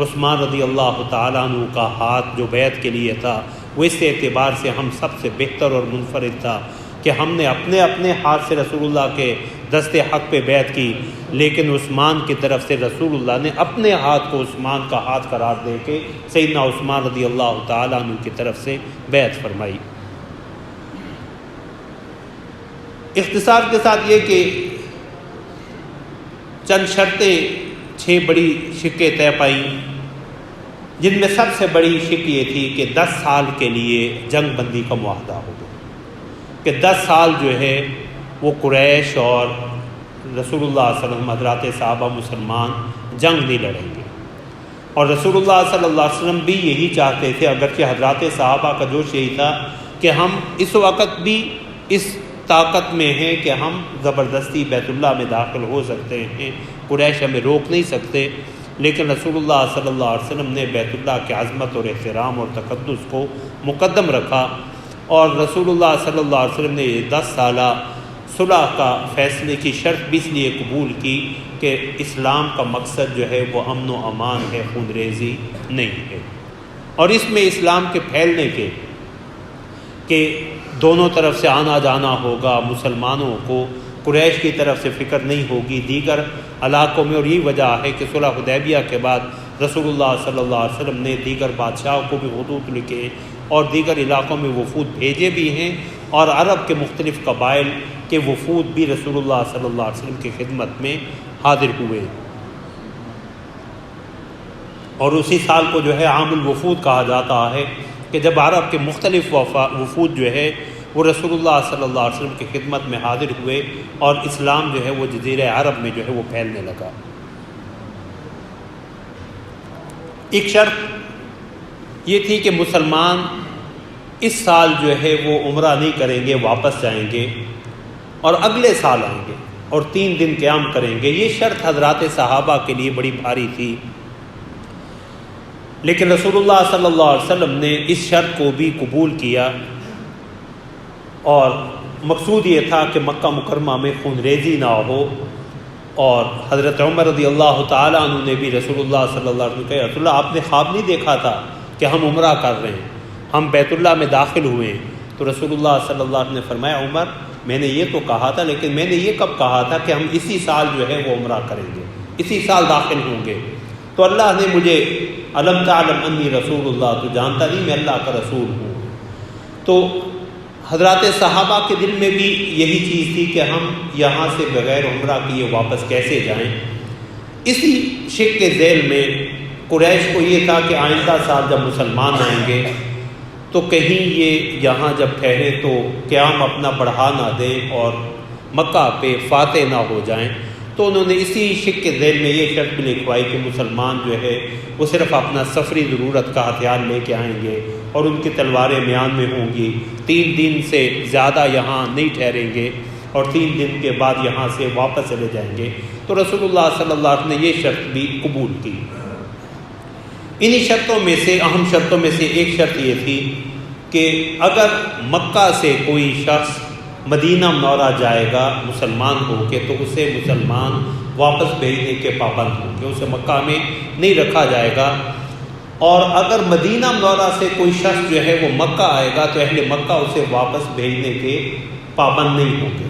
عثمان رضی اللہ تعالیٰ عنہ کا ہاتھ جو بیعت کے لیے تھا وہ اس اعتبار سے ہم سب سے بہتر اور منفرد تھا کہ ہم نے اپنے اپنے ہاتھ سے رسول اللہ کے دست حق پہ بیعت کی، لیکن عثمان کی طرف سے رسول اللہ نے اپنے ہاتھ کو عثمان کا ہاتھ قرار دے کے سیدنا عثمان رضی اللہ تعالیٰ عنہ کی طرف سے بیعت فرمائی۔ اختصار کے ساتھ یہ کہ چند شرطیں 6 بڑی شقیں طے پائیں، جن میں سب سے بڑی شق یہ تھی کہ 10 سال کے لیے جنگ بندی کا معاہدہ ہوگا، کہ 10 سال جو ہے وہ قریش اور رسول اللہ صلی اللہ علیہ وسلم حضرات صحابہ مسلمان جنگ نہیں لڑیں گے، اور رسول اللہ صلی اللہ علیہ وسلم بھی یہی چاہتے تھے، اگرچہ حضرات صحابہ کا جوش یہی تھا کہ ہم اس وقت بھی اس طاقت میں ہیں کہ ہم زبردستی بیت اللہ میں داخل ہو سکتے ہیں، قریش ہمیں روک نہیں سکتے، لیکن رسول اللہ صلی اللہ علیہ وسلم نے بیت اللہ کی عظمت اور احترام اور تقدس کو مقدم رکھا، اور رسول اللہ صلی اللہ علیہ وسلم نے 10 سالہ صلح کا فیصلے کی شرط بھی اس لیے قبول کی کہ اسلام کا مقصد جو ہے وہ امن و امان ہے، خون ریزی نہیں ہے، اور اس میں اسلام کے پھیلنے کے کہ دونوں طرف سے آنا جانا ہوگا، مسلمانوں کو قریش کی طرف سے فکر نہیں ہوگی دیگر علاقوں میں، اور یہی وجہ ہے کہ صلح حدیبیہ کے بعد رسول اللہ صلی اللہ علیہ وسلم نے دیگر بادشاہوں کو بھی خطوط لکھے اور دیگر علاقوں میں وفود بھیجے بھی ہیں، اور عرب کے مختلف قبائل کے وفود بھی رسول اللہ صلی اللہ علیہ وسلم کی خدمت میں حاضر ہوئے، اور اسی سال کو جو ہے عام الوفود کہا جاتا ہے کہ جب عرب کے مختلف وفود جو ہے وہ رسول اللہ صلی اللہ علیہ وسلم کی خدمت میں حاضر ہوئے، اور اسلام جو ہے وہ جزیرہ عرب میں جو ہے وہ پھیلنے لگا۔ ایک شرط یہ تھی کہ مسلمان اس سال جو ہے وہ عمرہ نہیں کریں گے، واپس جائیں گے اور اگلے سال آئیں گے اور 3 دن قیام کریں گے۔ یہ شرط حضرات صحابہ کے لیے بڑی بھاری تھی، لیکن رسول اللہ صلی اللہ علیہ وسلم نے اس شرط کو بھی قبول کیا، اور مقصود یہ تھا کہ مکہ مکرمہ میں خون ریزی نہ ہو، اور حضرت عمر رضی اللہ تعالیٰ عنہ نے بھی رسول اللہ صلی اللہ علیہ وسلم کہا رسول اللہ آپ نے خواب نہیں دیکھا تھا کہ ہم عمرہ کر رہے ہیں، ہم بیت اللہ میں داخل ہوئے ہیں؟ تو رسول اللہ صلی اللہ علیہ وسلم نے فرمایا عمر میں نے یہ تو کہا تھا، لیکن میں نے یہ کب کہا تھا کہ ہم اسی سال جو ہے وہ عمرہ کریں گے، اسی سال داخل ہوں گے؟ تو اللہ نے مجھے علم تعلم انی رسول اللہ، تو جانتا نہیں میں اللہ کا رسول ہوں۔ تو حضرات صحابہ کے دل میں بھی یہی چیز تھی کہ ہم یہاں سے بغیر عمرہ کیے واپس کیسے جائیں۔ اسی شک کے ذیل میں قریش کو یہ تھا کہ آئندہ سال جب مسلمان آئیں گے تو کہیں یہ یہاں جب ٹھہرے تو قیام اپنا بڑھا نہ دیں اور مکہ پہ فاتح نہ ہو جائیں، تو انہوں نے اسی شک کے ذیل میں یہ شرط بھی لکھوائی کہ مسلمان جو ہے وہ صرف اپنا سفری ضرورت کا ہتھیار لے کے آئیں گے اور ان کی تلواریں میان میں ہوں گی، 3 دن سے زیادہ یہاں نہیں ٹھہریں گے اور 3 دن کے بعد یہاں سے واپس چلے جائیں گے۔ تو رسول اللہ صلی اللہ علیہ وسلم نے یہ شرط بھی قبول کی۔ انہی شرطوں میں سے اہم شرطوں میں سے ایک شرط یہ تھی کہ اگر مکہ سے کوئی شخص مدینہ منورہ جائے گا مسلمان ہو کے تو اسے مسلمان واپس بھیجنے کے پابند ہوں گے، اسے مکہ میں نہیں رکھا جائے گا، اور اگر مدینہ منورہ سے کوئی شخص جو ہے وہ مکہ آئے گا تو اہل مکہ اسے واپس بھیجنے کے پابند نہیں ہوں گے۔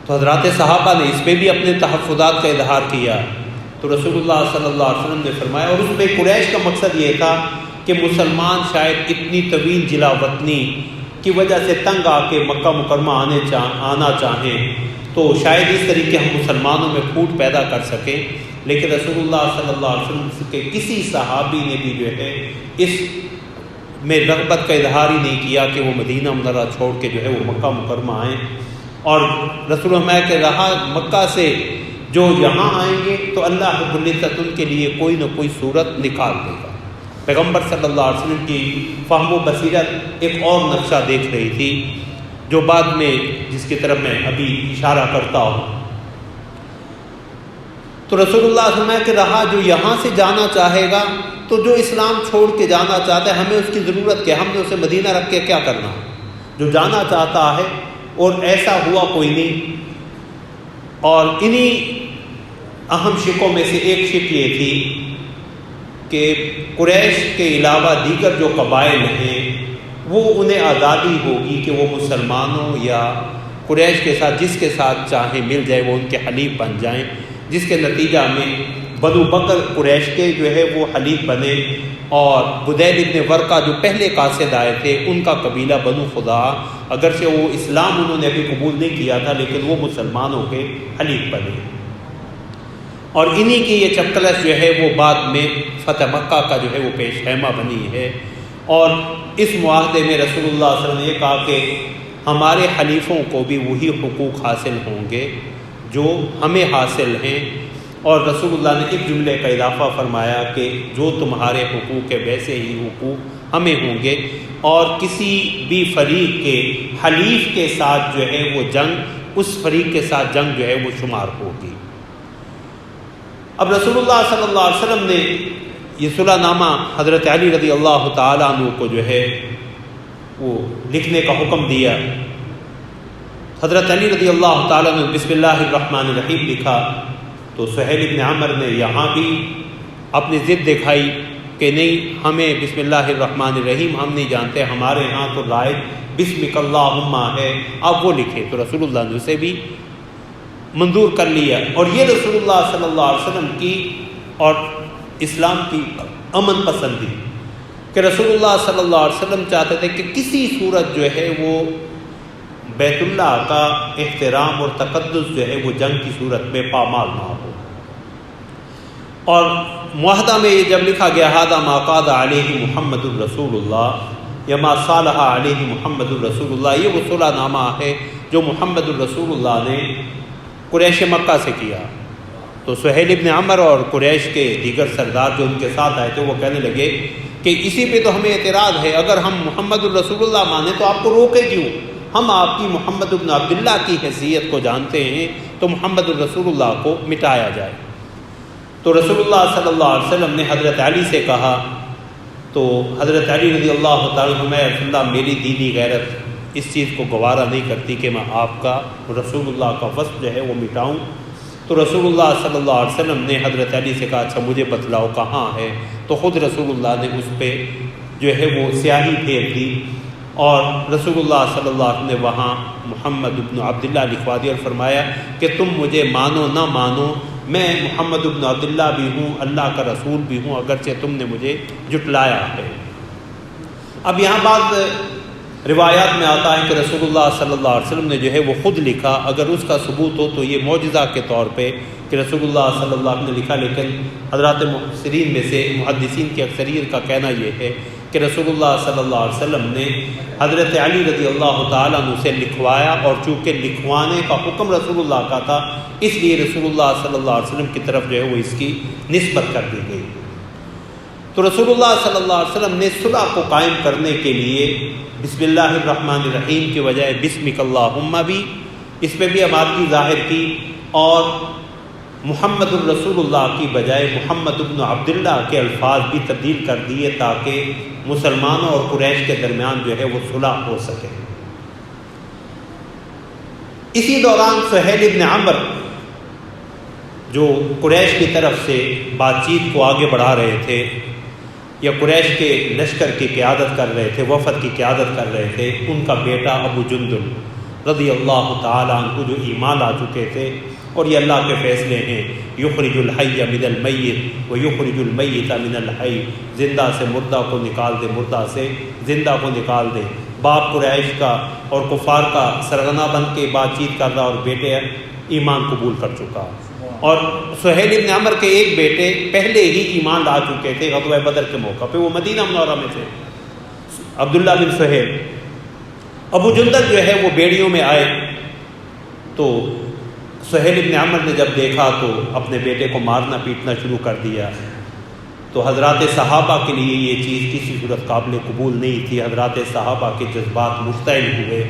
تو حضرات صحابہ نے اس پہ بھی اپنے تحفظات کا اظہار کیا. تو رسول اللہ صلی اللہ علیہ وسلم نے فرمایا، اور اس میں قریش کا مقصد یہ تھا کہ مسلمان شاید اتنی طویل جلا وطنی کی وجہ سے تنگ آ کے مکہ مکرمہ آنا چاہیں تو شاید اس طریقے ہم مسلمانوں میں پھوٹ پیدا کر سکیں. لیکن رسول اللہ صلی اللہ علیہ وسلم کے کسی صحابی نے بھی جو ہے اس میں رغبت کا اظہار ہی نہیں کیا کہ وہ مدینہ منورہ چھوڑ کے جو ہے وہ مکہ مکرمہ آئیں. اور رسول اللہ کے رہا مکہ سے جو یہاں آئیں گے تو اللہ رب العزت ان کے لیے کوئی نہ کوئی صورت نکال دے گا. پیغمبر صلی اللہ علیہ وسلم کی فہم و بصیرت ایک اور نقشہ دیکھ رہی تھی جو بعد میں جس کی طرف میں ابھی اشارہ کرتا ہوں. تو رسول اللہ صلی اللہ علیہ وسلم کے رہا جو یہاں سے جانا چاہے گا تو جو اسلام چھوڑ کے جانا چاہتا ہے ہمیں اس کی ضرورت کیا، ہم نے اسے مدینہ رکھ کے کیا کرنا. جو جانا چاہتا ہے اور ایسا ہوا کوئی نہیں. اور انہی اہم شکوں میں سے ایک شک یہ تھی کہ قریش کے علاوہ دیگر جو قبائل ہیں وہ انہیں آزادی ہوگی کہ وہ مسلمانوں یا قریش کے ساتھ جس کے ساتھ چاہیں مل جائے وہ ان کے حلیف بن جائیں، جس کے نتیجہ میں بنو بکر قریش کے جو ہے وہ حلیف بنے. اور بدیل ابن ورقہ جو پہلے قاصد آئے تھے ان کا قبیلہ بنو خزاعہ، اگرچہ وہ اسلام انہوں نے ابھی قبول نہیں کیا تھا لیکن وہ مسلمانوں کے حلیف بنے. اور انہی کی یہ چپکلش جو ہے وہ بعد میں فتح مکہ کا جو ہے وہ پیش خیمہ بنی ہے. اور اس معاہدے میں رسول اللہ صلی اللہ علیہ وسلم نے یہ کہا کہ ہمارے حلیفوں کو بھی وہی حقوق حاصل ہوں گے جو ہمیں حاصل ہیں. اور رسول اللہ نے ایک جملے کا اضافہ فرمایا کہ جو تمہارے حقوق ہے ویسے ہی حقوق ہمیں ہوں گے. اور کسی بھی فریق کے حلیف کے ساتھ جو ہے وہ جنگ اس فریق کے ساتھ جنگ جو ہے وہ شمار ہوگی. اب رسول اللہ صلی اللہ علیہ وسلم نے یہ صلح نامہ حضرت علی رضی اللہ تعالیٰ عنہ کو جو ہے وہ لکھنے کا حکم دیا. حضرت علی رضی اللہ تعالیٰ عنہ بسم اللہ الرحمن الرحیم لکھا تو سہیل ابن عمر نے یہاں بھی اپنی ضد دکھائی کہ نہیں ہمیں بسم اللہ الرحمن الرحیم ہم نہیں جانتے، ہمارے ہاں تو رائج بسمک اللہم ہے، اب وہ لکھے. تو رسول اللہ نے اسے بھی منظور کر لیا. اور یہ رسول اللہ صلی اللہ علیہ وسلم کی اور اسلام کی امن پسندی کہ رسول اللہ صلی اللہ علیہ وسلم چاہتے تھے کہ کسی صورت جو ہے وہ بیت اللہ کا احترام اور تقدس جو ہے وہ جنگ کی صورت میں پامال نہ ہو. اور معاہدہ میں یہ جب لکھا گیا ھذا ما قاد علیہ محمد الرسول اللہ یا ما صالح علیہ محمد الرسول اللہ، یہ وہ صلح نامہ ہے جو محمد الرسول اللہ نے قریش مکہ سے کیا. تو سہیل ابن عمر اور قریش کے دیگر سردار جو ان کے ساتھ آئے تھے وہ کہنے لگے کہ اسی پہ تو ہمیں اعتراض ہے، اگر ہم محمد الرسول اللہ مانیں تو آپ کو روکے کیوں؟ ہم آپ کی محمد بن عبداللہ کی حیثیت کو جانتے ہیں تو محمد الرسول اللہ کو مٹایا جائے. تو رسول اللہ صلی اللہ علیہ وسلم نے حضرت علی سے کہا تو حضرت علی رضی اللہ تعالیٰ عنہ میری دینی غیرت اس چیز کو گوارا نہیں کرتی کہ میں آپ کا رسول اللہ کا وصف جو ہے وہ مٹاؤں. تو رسول اللہ صلی اللہ علیہ وسلم نے حضرت علی سے کہا اچھا مجھے بتلاؤ کہاں ہے. تو خود رسول اللہ نے اس پہ جو ہے وہ سیاہی پھیر دی اور رسول اللہ صلی اللہ علیہ وسلم نے وہاں محمد بن عبداللہ لکھوا دیا اور فرمایا کہ تم مجھے مانو نہ مانو میں محمد بن عبداللہ بھی ہوں، اللہ کا رسول بھی ہوں، اگرچہ تم نے مجھے جھٹلایا ہے. اب یہاں بعض روایات میں آتا ہے کہ رسول اللہ صلی اللہ علیہ وسلم نے جو ہے وہ خود لکھا. اگر اس کا ثبوت ہو تو یہ معجزہ کے طور پہ کہ رسول اللہ صلی اللہ علیہ وسلم نے لکھا، لیکن حضرات مفسرین میں سے محدثین کی اکثریت کا کہنا یہ ہے کہ رسول اللہ صلی اللہ علیہ وسلم نے حضرت علی رضی اللہ تعالیٰ عنہ سے لکھوایا اور چونکہ لکھوانے کا حکم رسول اللہ کا تھا اس لیے رسول اللہ صلی اللہ علیہ وسلم کی طرف جو ہے وہ اس کی نسبت کر دی گئی. تو رسول اللہ صلی اللہ علیہ وسلم نے صلح کو قائم کرنے کے لیے بسم اللہ الرحمن الرحیم کے بجائے بسمک اللہم بھی اس پہ بھی آمادگی ظاہر کی اور محمد الرسول اللہ کی بجائے محمد بن عبداللہ کے الفاظ بھی تبدیل کر دیے تاکہ مسلمانوں اور قریش کے درمیان جو ہے وہ صلح ہو سکے. اسی دوران سہیل ابن عمر جو قریش کی طرف سے بات چیت کو آگے بڑھا رہے تھے یا قریش کے لشکر کی قیادت کر رہے تھے، وفد کی قیادت کر رہے تھے، ان کا بیٹا ابو جندل رضی اللہ تعالیٰ عنہ جو ایمان لا چکے تھے، اور یہ اللہ کے فیصلے ہیں، یخرج الحی من المیت و یخرج المیت من الحی، زندہ سے مردہ کو نکال دے، مردہ سے زندہ کو نکال دے۔ باپ قریش کا اور کفار کا سرغنہ بن کے بات چیت کر رہا، اور بیٹے ایمان قبول کر چکا، اور سہیل بن عمر کے ایک بیٹے پہلے ہی ایمان لا چکے تھے غزوہ بدر کے موقع پہ، وہ مدینہ منورہ میں تھے، عبداللہ بن سہیل۔ ابو جندل جو ہے وہ بیڑیوں میں آئے، تو سہیل بن عمر نے جب دیکھا تو اپنے بیٹے کو مارنا پیٹنا شروع کر دیا۔ تو حضرات صحابہ کے لیے یہ چیز کسی صورت قابل قبول نہیں تھی، حضرات صحابہ کے جذبات مشتعل ہوئے۔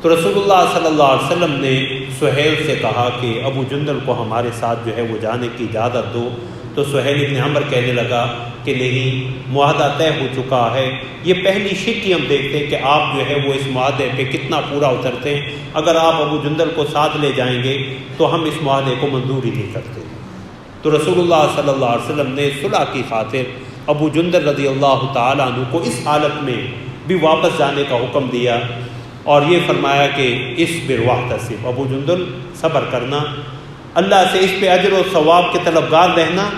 تو رسول اللہ صلی اللہ علیہ وسلم نے سہیل سے کہا کہ ابو جندل کو ہمارے ساتھ جو ہے وہ جانے کی اجازت دو۔ تو سہیل بن عمر کہنے لگا کہ نہیں، معاہدہ طے ہو چکا ہے۔ یہ پہلی شک ہی ہم دیکھتے ہیں کہ آپ جو ہے وہ اس معاہدے پہ کتنا پورا اترتے ہیں۔ اگر آپ ابو جندل کو ساتھ لے جائیں گے تو ہم اس معاہدے کو منظور ہی نہیں کرتے۔ تو رسول اللہ صلی اللہ علیہ وسلم نے صلح کی خاطر ابو جندل رضی اللہ تعالیٰ عنہ کو اس حالت میں بھی واپس جانے کا حکم دیا، اور یہ فرمایا کہ اصبر واحتسب، ابو جندل صبر کرنا، اللہ سے اس پہ اجر و ثواب کے طلبگار رہنا،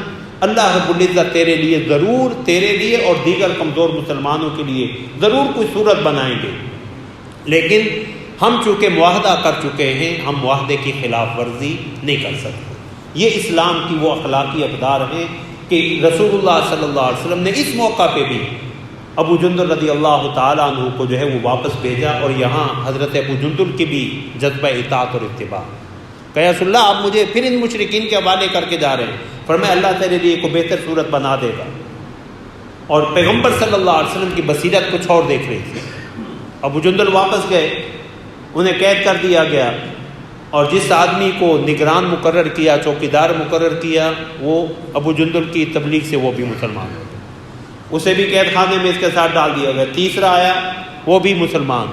اللہ رب العزت تیرے لیے ضرور، تیرے لیے اور دیگر کمزور مسلمانوں کے لیے ضرور کوئی صورت بنائیں گے، لیکن ہم چونکہ معاہدہ کر چکے ہیں، ہم معاہدے کی خلاف ورزی نہیں کر سکتے۔ یہ اسلام کی وہ اخلاقی اقدار ہیں کہ رسول اللہ صلی اللہ علیہ وسلم نے اس موقع پہ بھی ابو جندل رضی اللہ تعالیٰ عنہ کو جو ہے وہ واپس بھیجا، اور یہاں حضرت ابو جندل کی بھی جذبہ اطاعت اور اتباع کہ یا رسول اللہ آپ مجھے پھر ان مشرکین کے حوالے کر کے جا رہے ہیں، فرمایا اللہ تیرے لیے کوئی بہتر صورت بنا دے گا۔ اور پیغمبر صلی اللہ علیہ وسلم کی بصیرت کچھ اور دیکھ رہی تھی۔ ابو جندل واپس گئے، انہیں قید کر دیا گیا، اور جس آدمی کو نگران مقرر کیا، چوکیدار مقرر کیا، وہ ابو جندل کی تبلیغ سے وہ بھی مسلمان ہو گئے، اسے بھی قید خانے میں اس کے ساتھ ڈال دیا گیا۔ تیسرا آیا، وہ بھی مسلمان،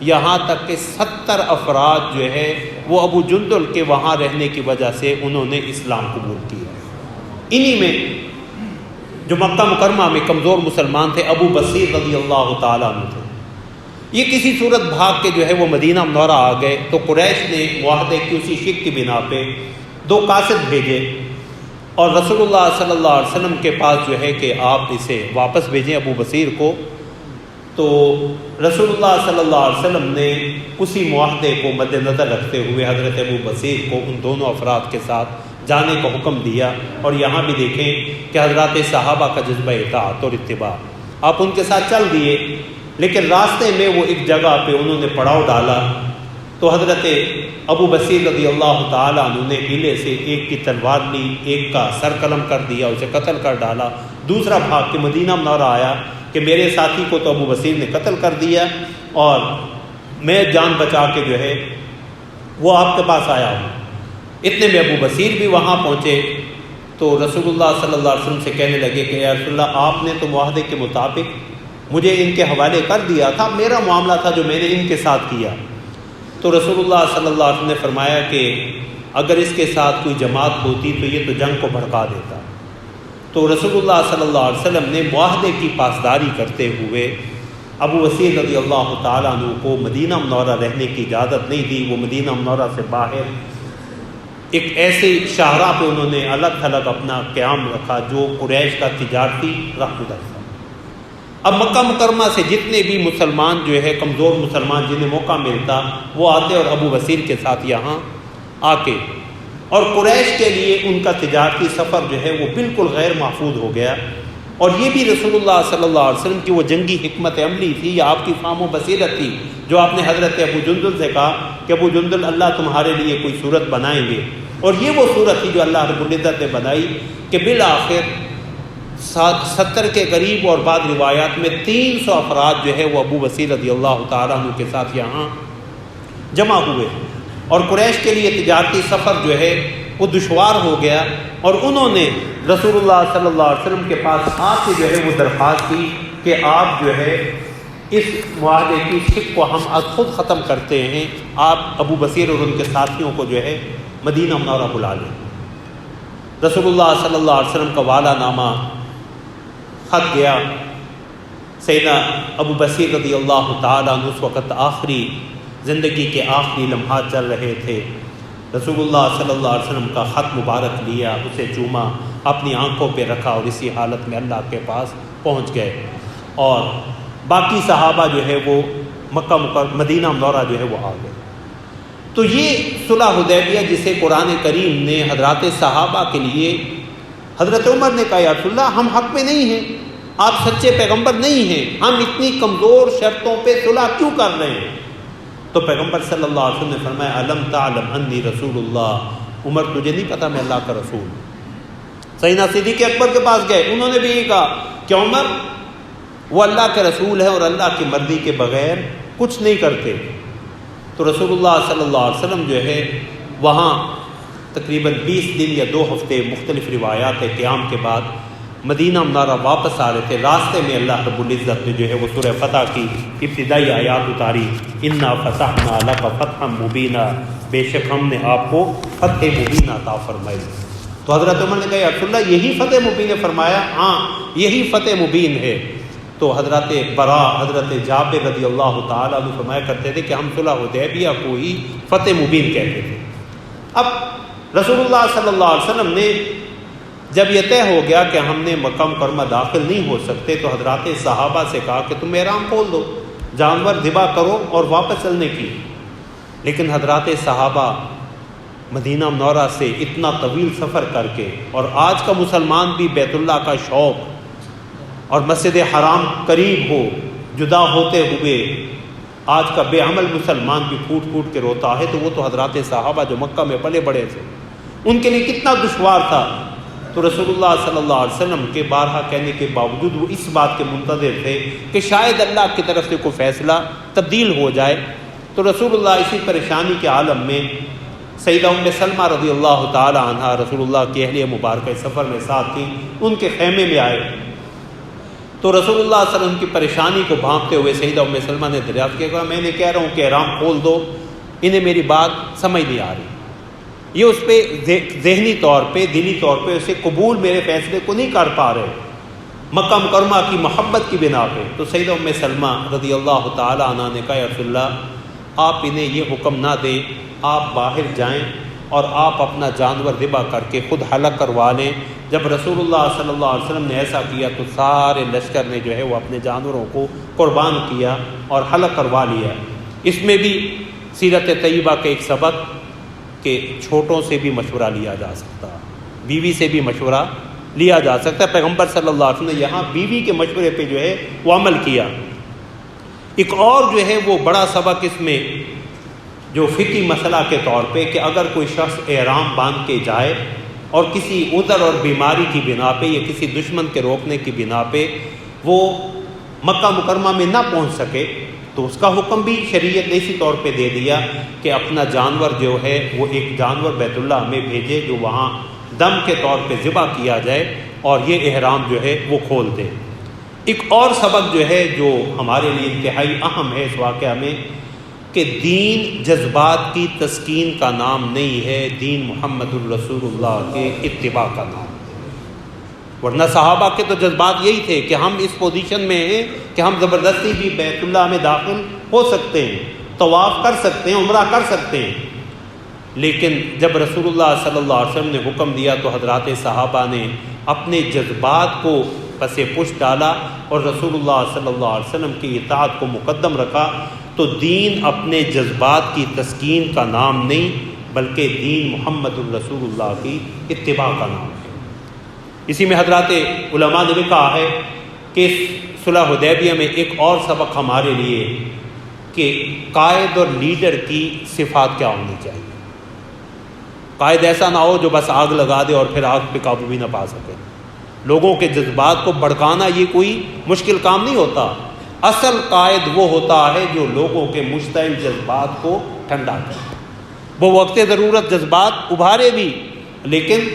یہاں تک کہ 70 افراد جو ہے وہ ابو جندل کے وہاں رہنے کی وجہ سے انہوں نے اسلام قبول کیا۔ انہی میں جو مکہ مکرمہ میں کمزور مسلمان تھے، ابو بصیر رضی اللہ تعالیٰ عنہ تھے، یہ کسی صورت بھاگ کے جو ہے وہ مدینہ منورہ آ گئے۔ تو قریش نے معاہدے کی اسی شک کی بنا پہ 2 قاصد بھیجے، اور رسول اللہ صلی اللہ علیہ وسلم کے پاس جو ہے کہ آپ اسے واپس بھیجیں ابو بصیر کو۔ تو رسول اللہ صلی اللہ علیہ وسلم نے اسی معاہدے کو مد نظر رکھتے ہوئے حضرت ابو بصیر کو ان دونوں افراد کے ساتھ جانے کا حکم دیا۔ اور یہاں بھی دیکھیں کہ حضرات صحابہ کا جذبہ اطاعت اور اتباع، آپ ان کے ساتھ چل دیے، لیکن راستے میں وہ ایک جگہ پہ انہوں نے پڑاؤ ڈالا، تو حضرت ابو بصیر رضی اللہ تعالیٰ عنہ نے ہیلے سے ایک کی تلوار لی، ایک کا سر قلم کر دیا، اسے قتل کر ڈالا۔ دوسرا بھاگ کے مدینہ منورہ آیا کہ میرے ساتھی کو تو ابو بصیر نے قتل کر دیا، اور میں جان بچا کے جو ہے وہ آپ کے پاس آیا ہوں۔ اتنے میں ابو بصیر بھی وہاں پہنچے، تو رسول اللہ صلی اللہ علیہ وسلم سے کہنے لگے کہ یا رسول اللہ، آپ نے تو معاہدے کے مطابق مجھے ان کے حوالے کر دیا تھا، میرا معاملہ تھا جو میں نے ان کے ساتھ کیا۔ تو رسول اللہ صلی اللہ علیہ وسلم نے فرمایا کہ اگر اس کے ساتھ کوئی جماعت ہوتی تو یہ تو جنگ کو بھڑکا دیتا۔ تو رسول اللہ صلی اللہ علیہ وسلم نے معاہدے کی پاسداری کرتے ہوئے ابو بصیر رضی اللہ تعالیٰ عنہ کو مدینہ منورہ رہنے کی اجازت نہیں دی۔ وہ مدینہ منورہ سے باہر ایک ایسی شاہراہ پہ انہوں نے الگ تھلگ اپنا قیام رکھا جو قریش کا تجارتی راہ گزر تھا۔ اب مکہ مکرمہ سے جتنے بھی مسلمان جو ہے کمزور مسلمان جنہیں موقع ملتا وہ آتے اور ابو بصیر کے ساتھ یہاں آ کے، اور قریش کے لیے ان کا تجارتی سفر جو ہے وہ بالکل غیر محفوظ ہو گیا۔ اور یہ بھی رسول اللہ صلی اللہ علیہ وسلم کی وہ جنگی حکمت عملی تھی یا آپ کی فہم و بصیرت تھی جو آپ نے حضرت ابو جندل سے کہا کہ ابو جندل اللہ تمہارے لیے کوئی صورت بنائیں گے، اور یہ وہ صورت تھی جو اللہ رب العزت نے بنائی کہ بالآخر 70 کے قریب اور بعض روایات میں 300 افراد جو ہے وہ ابو بصیر رضی اللہ تعالیٰ عنہ کے ساتھ یہاں جمع ہوئے، اور قریش کے لیے تجارتی سفر جو ہے وہ دشوار ہو گیا، اور انہوں نے رسول اللہ صلی اللہ علیہ وسلم کے پاس آ کے جو ہے وہ درخواست کی کہ آپ جو ہے اس معاہدے کی شک کو ہم خود ختم کرتے ہیں، آپ ابو بصیر اور ان کے ساتھیوں کو جو ہے مدینہ منورہ بلا لیں۔ رسول اللہ صلی اللہ علیہ وسلم کا والا نامہ خط گیا، سیدنا ابو بصیر رضی اللہ تعالیٰ عنہ اس وقت آخری زندگی کے آخری لمحات چل رہے تھے، رسول اللہ صلی اللہ علیہ وسلم کا خط مبارک لیا، اسے چوما، اپنی آنکھوں پہ رکھا اور اسی حالت میں اللہ کے پاس پہنچ گئے، اور باقی صحابہ جو ہے وہ مدینہ منورہ جو ہے وہ آ گئے۔ تو یہ صلح حدیبیہ جسے قرآن کریم نے حضرات صحابہ کے لیے، حضرت عمر نے کہا یا رسول اللہ ہم حق میں نہیں ہیں، آپ سچے پیغمبر نہیں ہیں، ہم اتنی کمزور شرطوں پہ صلح کیوں کر رہے ہیں؟ تو پیغمبر صلی اللہ علیہ وسلم نے فرمایا الم تعلم انی رسول اللہ، عمر تجھے نہیں پتا میں اللہ کا رسول ہوں۔ سیدنا صدیق اکبر کے پاس گئے، انہوں نے بھی یہ کہا کہ عمر وہ اللہ کے رسول ہے اور اللہ کی مرضی کے بغیر کچھ نہیں کرتے۔ تو رسول اللہ صلی اللہ علیہ وسلم جو ہے وہاں تقریباً 20 دن یا 2 ہفتے مختلف روایات قیام کے بعد مدینہ منورہ واپس آ رہے تھے، راستے میں اللہ رب العزت نے جو ہے وہ سورہ فتح کی ابتدائی آیات اتاری، انا فتحنا لک فتحا مبینا، بے شک ہم نے آپ کو فتح مبین عطا فرمائی۔ تو حضرت عمر نے کہا یا رسول اللہ یہی فتح مبین ہے؟ فرمایا ہاں یہی فتح مبین ہے۔ تو حضرت برا، حضرت جابر رضی اللہ تعالیٰ عنہ فرمایا کرتے تھے کہ ہم صلح حدیبیہ کو ہی فتح مبین کہتے تھے۔ اب رسول اللہ صلی اللہ علیہ وسلم نے جب یہ طے ہو گیا کہ ہم نے مکہ مکرمہ داخل نہیں ہو سکتے تو حضرات صحابہ سے کہا کہ تم احرام کھول دو، جانور ذبح کرو اور واپس چلنے کی۔ لیکن حضرات صحابہ مدینہ منورہ سے اتنا طویل سفر کر کے، اور آج کا مسلمان بھی بیت اللہ کا شوق اور مسجد حرام قریب ہو، جدا ہوتے ہوئے آج کا بے عمل مسلمان بھی پھوٹ پھوٹ کے روتا ہے، تو وہ تو حضرات صحابہ جو مکہ میں پلے بڑے تھے ان کے لیے کتنا دشوار تھا۔ تو رسول اللہ صلی اللہ علیہ وسلم کے بارہا کہنے کے باوجود وہ اس بات کے منتظر تھے کہ شاید اللہ کی طرف سے کوئی فیصلہ تبدیل ہو جائے۔ تو رسول اللہ اسی پریشانی کے عالم میں سیدہ ام سلمہ رضی اللہ تعالی عنہا رسول اللہ کی اہلیہ مبارکہ سفر میں ساتھ تھیں، ان کے خیمے میں آئے تو رسول اللہ صلی اللہ علیہ وسلم کی پریشانی کو بھانپتے ہوئے سیدہ ام سلمہ نے دریافت کیا، میں نے کہہ رہا ہوں کہ احرام کھول دو، انہیں میری بات سمجھ نہیں آ رہی، یہ اس پہ ذہنی طور پہ دلی طور پہ اسے قبول میرے فیصلے کو نہیں کر پا رہے مکہ مکرمہ کی محبت کی بنا پہ۔ تو سیدہ ام سلمہ رضی اللہ تعالی عنہا نے کہا یا رسول اللہ آپ انہیں یہ حکم نہ دیں، آپ باہر جائیں اور آپ اپنا جانور ذبح کر کے خود حلق کروا لیں۔ جب رسول اللہ صلی اللہ علیہ وسلم نے ایسا کیا تو سارے لشکر نے جو ہے وہ اپنے جانوروں کو قربان کیا اور حلق کروا لیا۔ اس میں بھی سیرت طیبہ کے ایک سبق کہ چھوٹوں سے بھی مشورہ لیا جا سکتا، بیوی سے بھی مشورہ لیا جا سکتا ہے۔ پیغمبر صلی اللہ علیہ وسلم نے یہاں بیوی کے مشورے پہ جو ہے وہ عمل کیا۔ ایک اور جو ہے وہ بڑا سبق اس میں جو فقہی مسئلہ کے طور پہ کہ اگر کوئی شخص احرام باندھ کے جائے اور کسی عذر اور بیماری کی بنا پہ یا کسی دشمن کے روکنے کی بنا پہ وہ مکہ مکرمہ میں نہ پہنچ سکے تو اس کا حکم بھی شریعت نے اسی طور پہ دے دیا کہ اپنا جانور جو ہے وہ ایک جانور بیت اللہ میں بھیجے جو وہاں دم کے طور پہ ذبح کیا جائے اور یہ احرام جو ہے وہ کھول دے۔ ایک اور سبق جو ہے جو ہمارے لیے انتہائی اہم ہے اس واقعہ میں کہ دین جذبات کی تسکین کا نام نہیں ہے، دین محمد الرسول اللہ کے اتباع کا نام ہے۔ ورنہ صحابہ کے تو جذبات یہی تھے کہ ہم اس پوزیشن میں ہیں کہ ہم زبردستی بھی بیت اللہ میں داخل ہو سکتے ہیں، طواف کر سکتے ہیں، عمرہ کر سکتے ہیں۔ لیکن جب رسول اللہ صلی اللہ علیہ وسلم نے حکم دیا تو حضرات صحابہ نے اپنے جذبات کو پس پش ڈالا اور رسول اللہ صلی اللہ علیہ وسلم کی اطاعت کو مقدم رکھا۔ تو دین اپنے جذبات کی تسکین کا نام نہیں بلکہ دین محمد الرسول اللہ کی اتباع کا نام ہے۔ اسی میں حضرات علماء نے بھی کہا ہے کہ صلح حدیبیہ میں ایک اور سبق ہمارے لیے کہ قائد اور لیڈر کی صفات کیا ہونی چاہیے۔ قائد ایسا نہ ہو جو بس آگ لگا دے اور پھر آگ پہ قابو بھی نہ پا سکے۔ لوگوں کے جذبات کو بھڑکانا یہ کوئی مشکل کام نہیں ہوتا۔ اصل قائد وہ ہوتا ہے جو لوگوں کے مشتعل جذبات کو ٹھنڈا کرے، وہ وقت ضرورت جذبات ابھارے بھی لیکن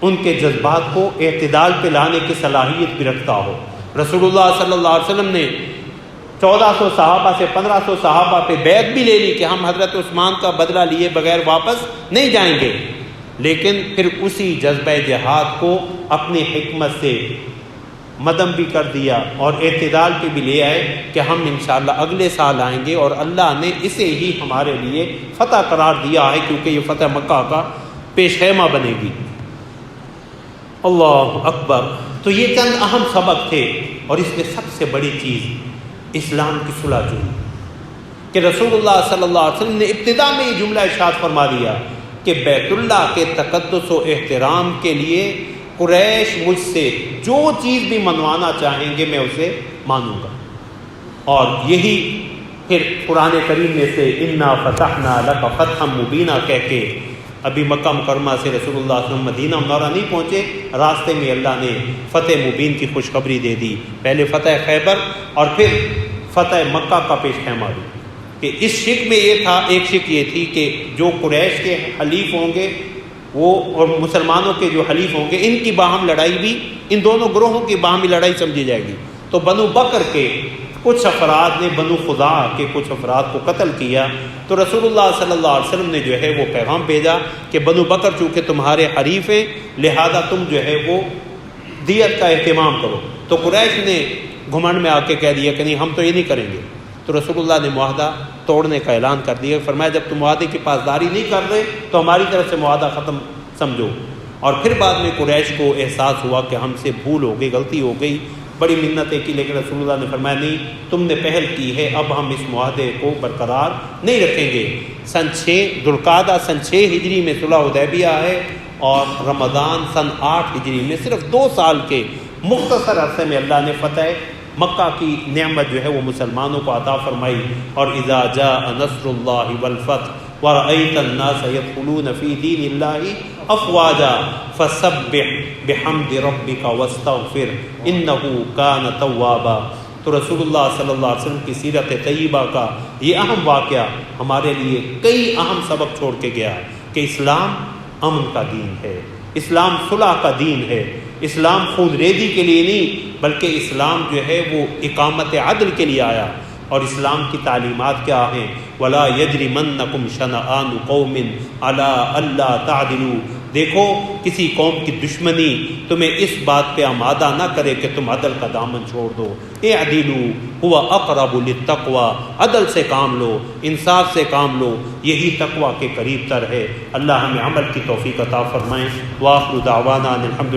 ان کے جذبات کو اعتدال پہ لانے کی صلاحیت بھی رکھتا ہو۔ رسول اللہ صلی اللہ علیہ وسلم نے 1400 صحابہ سے 1500 صحابہ پہ بیعت بھی لے لی کہ ہم حضرت عثمان کا بدلہ لیے بغیر واپس نہیں جائیں گے، لیکن پھر اسی جذبہ جہاد کو اپنی حکمت سے مدم بھی کر دیا اور اعتدال پہ بھی لے آئے کہ ہم انشاءاللہ اگلے سال آئیں گے، اور اللہ نے اسے ہی ہمارے لیے فتح قرار دیا ہے، کیونکہ یہ فتح مکہ کا پیش خیمہ بنے گی۔ اللہ اکبر۔ تو یہ چند اہم سبق تھے، اور اس میں سب سے بڑی چیز اسلام کی صلح جوئی کہ رسول اللہ صلی اللہ علیہ وسلم نے ابتدا میں یہ جملہ ارشاد فرما دیا کہ بیت اللہ کے تقدس و احترام کے لیے قریش مجھ سے جو چیز بھی منوانا چاہیں گے میں اسے مانوں گا۔ اور یہی پھر قرآن کریم میں سے انا فتحنا لک فتحا مبینا کہہ کے ابھی مکہ مکرمہ سے رسول اللہ صلی اللہ علیہ وسلم مدینہ منورہ نہیں پہنچے، راستے میں اللہ نے فتح مبین کی خوشخبری دے دی، پہلے فتح خیبر اور پھر فتح مکہ کا پیش خیمہ بھی۔ کہ اس شک میں یہ تھا، ایک شک یہ تھی کہ جو قریش کے حلیف ہوں گے وہ اور مسلمانوں کے جو حلیف ہوں گے ان کی باہم لڑائی بھی، ان دونوں گروہوں کی باہمی لڑائی سمجھی جائے گی، تو بنو بکر کے کچھ افراد نے بنو خزاعہ کے کچھ افراد کو قتل کیا، تو رسول اللہ صلی اللہ علیہ وسلم نے جو ہے وہ پیغام بھیجا کہ بنو بکر چونکہ تمہارے حریف ہیں لہذا تم جو ہے وہ دیت کا اہتمام کرو۔ تو قریش نے گھمنڈ میں آ کے کہہ دیا کہ نہیں ہم تو یہ نہیں کریں گے، تو رسول اللہ نے معاہدہ توڑنے کا اعلان کر دیا، فرمایا جب تم معاہدے کی پاسداری نہیں کر رہے تو ہماری طرف سے معاہدہ ختم سمجھو۔ اور پھر بعد میں قریش کو احساس ہوا کہ ہم سے بھول ہو گئی، غلطی ہو گئی، بڑی منتیں کی، لیکن رسول اللہ نے فرمایا نہیں تم نے پہل کی ہے، اب ہم اس معاہدے کو برقرار نہیں رکھیں گے۔ سن 6 ذوالقعدہ سن 6 ہجری میں صلح حدیبیہ ہے، اور رمضان سن 8 ہجری میں، صرف 2 سال کے مختصر عرصے میں اللہ نے فتح مکہ کی نعمت جو ہے وہ مسلمانوں کو عطا فرمائی۔ اور اذا جاء نصر اللہ والفتح ورأيت الناس يدخلون في دين الله افواجا فسبح بحمد ربك واستغفر انه كان توابا۔ تو رسول اللہ صلی اللہ علیہ وسلم کی سیرت طیبہ کا یہ اہم واقعہ ہمارے لیے کئی اہم سبق چھوڑ کے گیا کہ اسلام امن کا دین ہے، اسلام صلح کا دین ہے، اسلام خون ریزی کے لیے نہیں بلکہ اسلام جو ہے وہ اقامت عدل کے لیے آیا۔ اور اسلام کی تعلیمات کیا ہیں؟ وَلَا يَجْرِمَنَّكُمْ شَنَآنُ قَوْمٍ عَلَىٰ أَلَّا تَعْدِلُوا، دیکھو کسی قوم کی دشمنی تمہیں اس بات پہ آمادہ نہ کرے کہ تم عدل کا دامن چھوڑ دو۔ اعدلوا هو اقرب للتقوی، عدل سے کام لو، انصاف سے کام لو، یہی تقوی کے قریب تر ہے۔ اللہ ہمیں عمل کی توفیق عطا فرمائے۔ وآخر دعوانا الحمد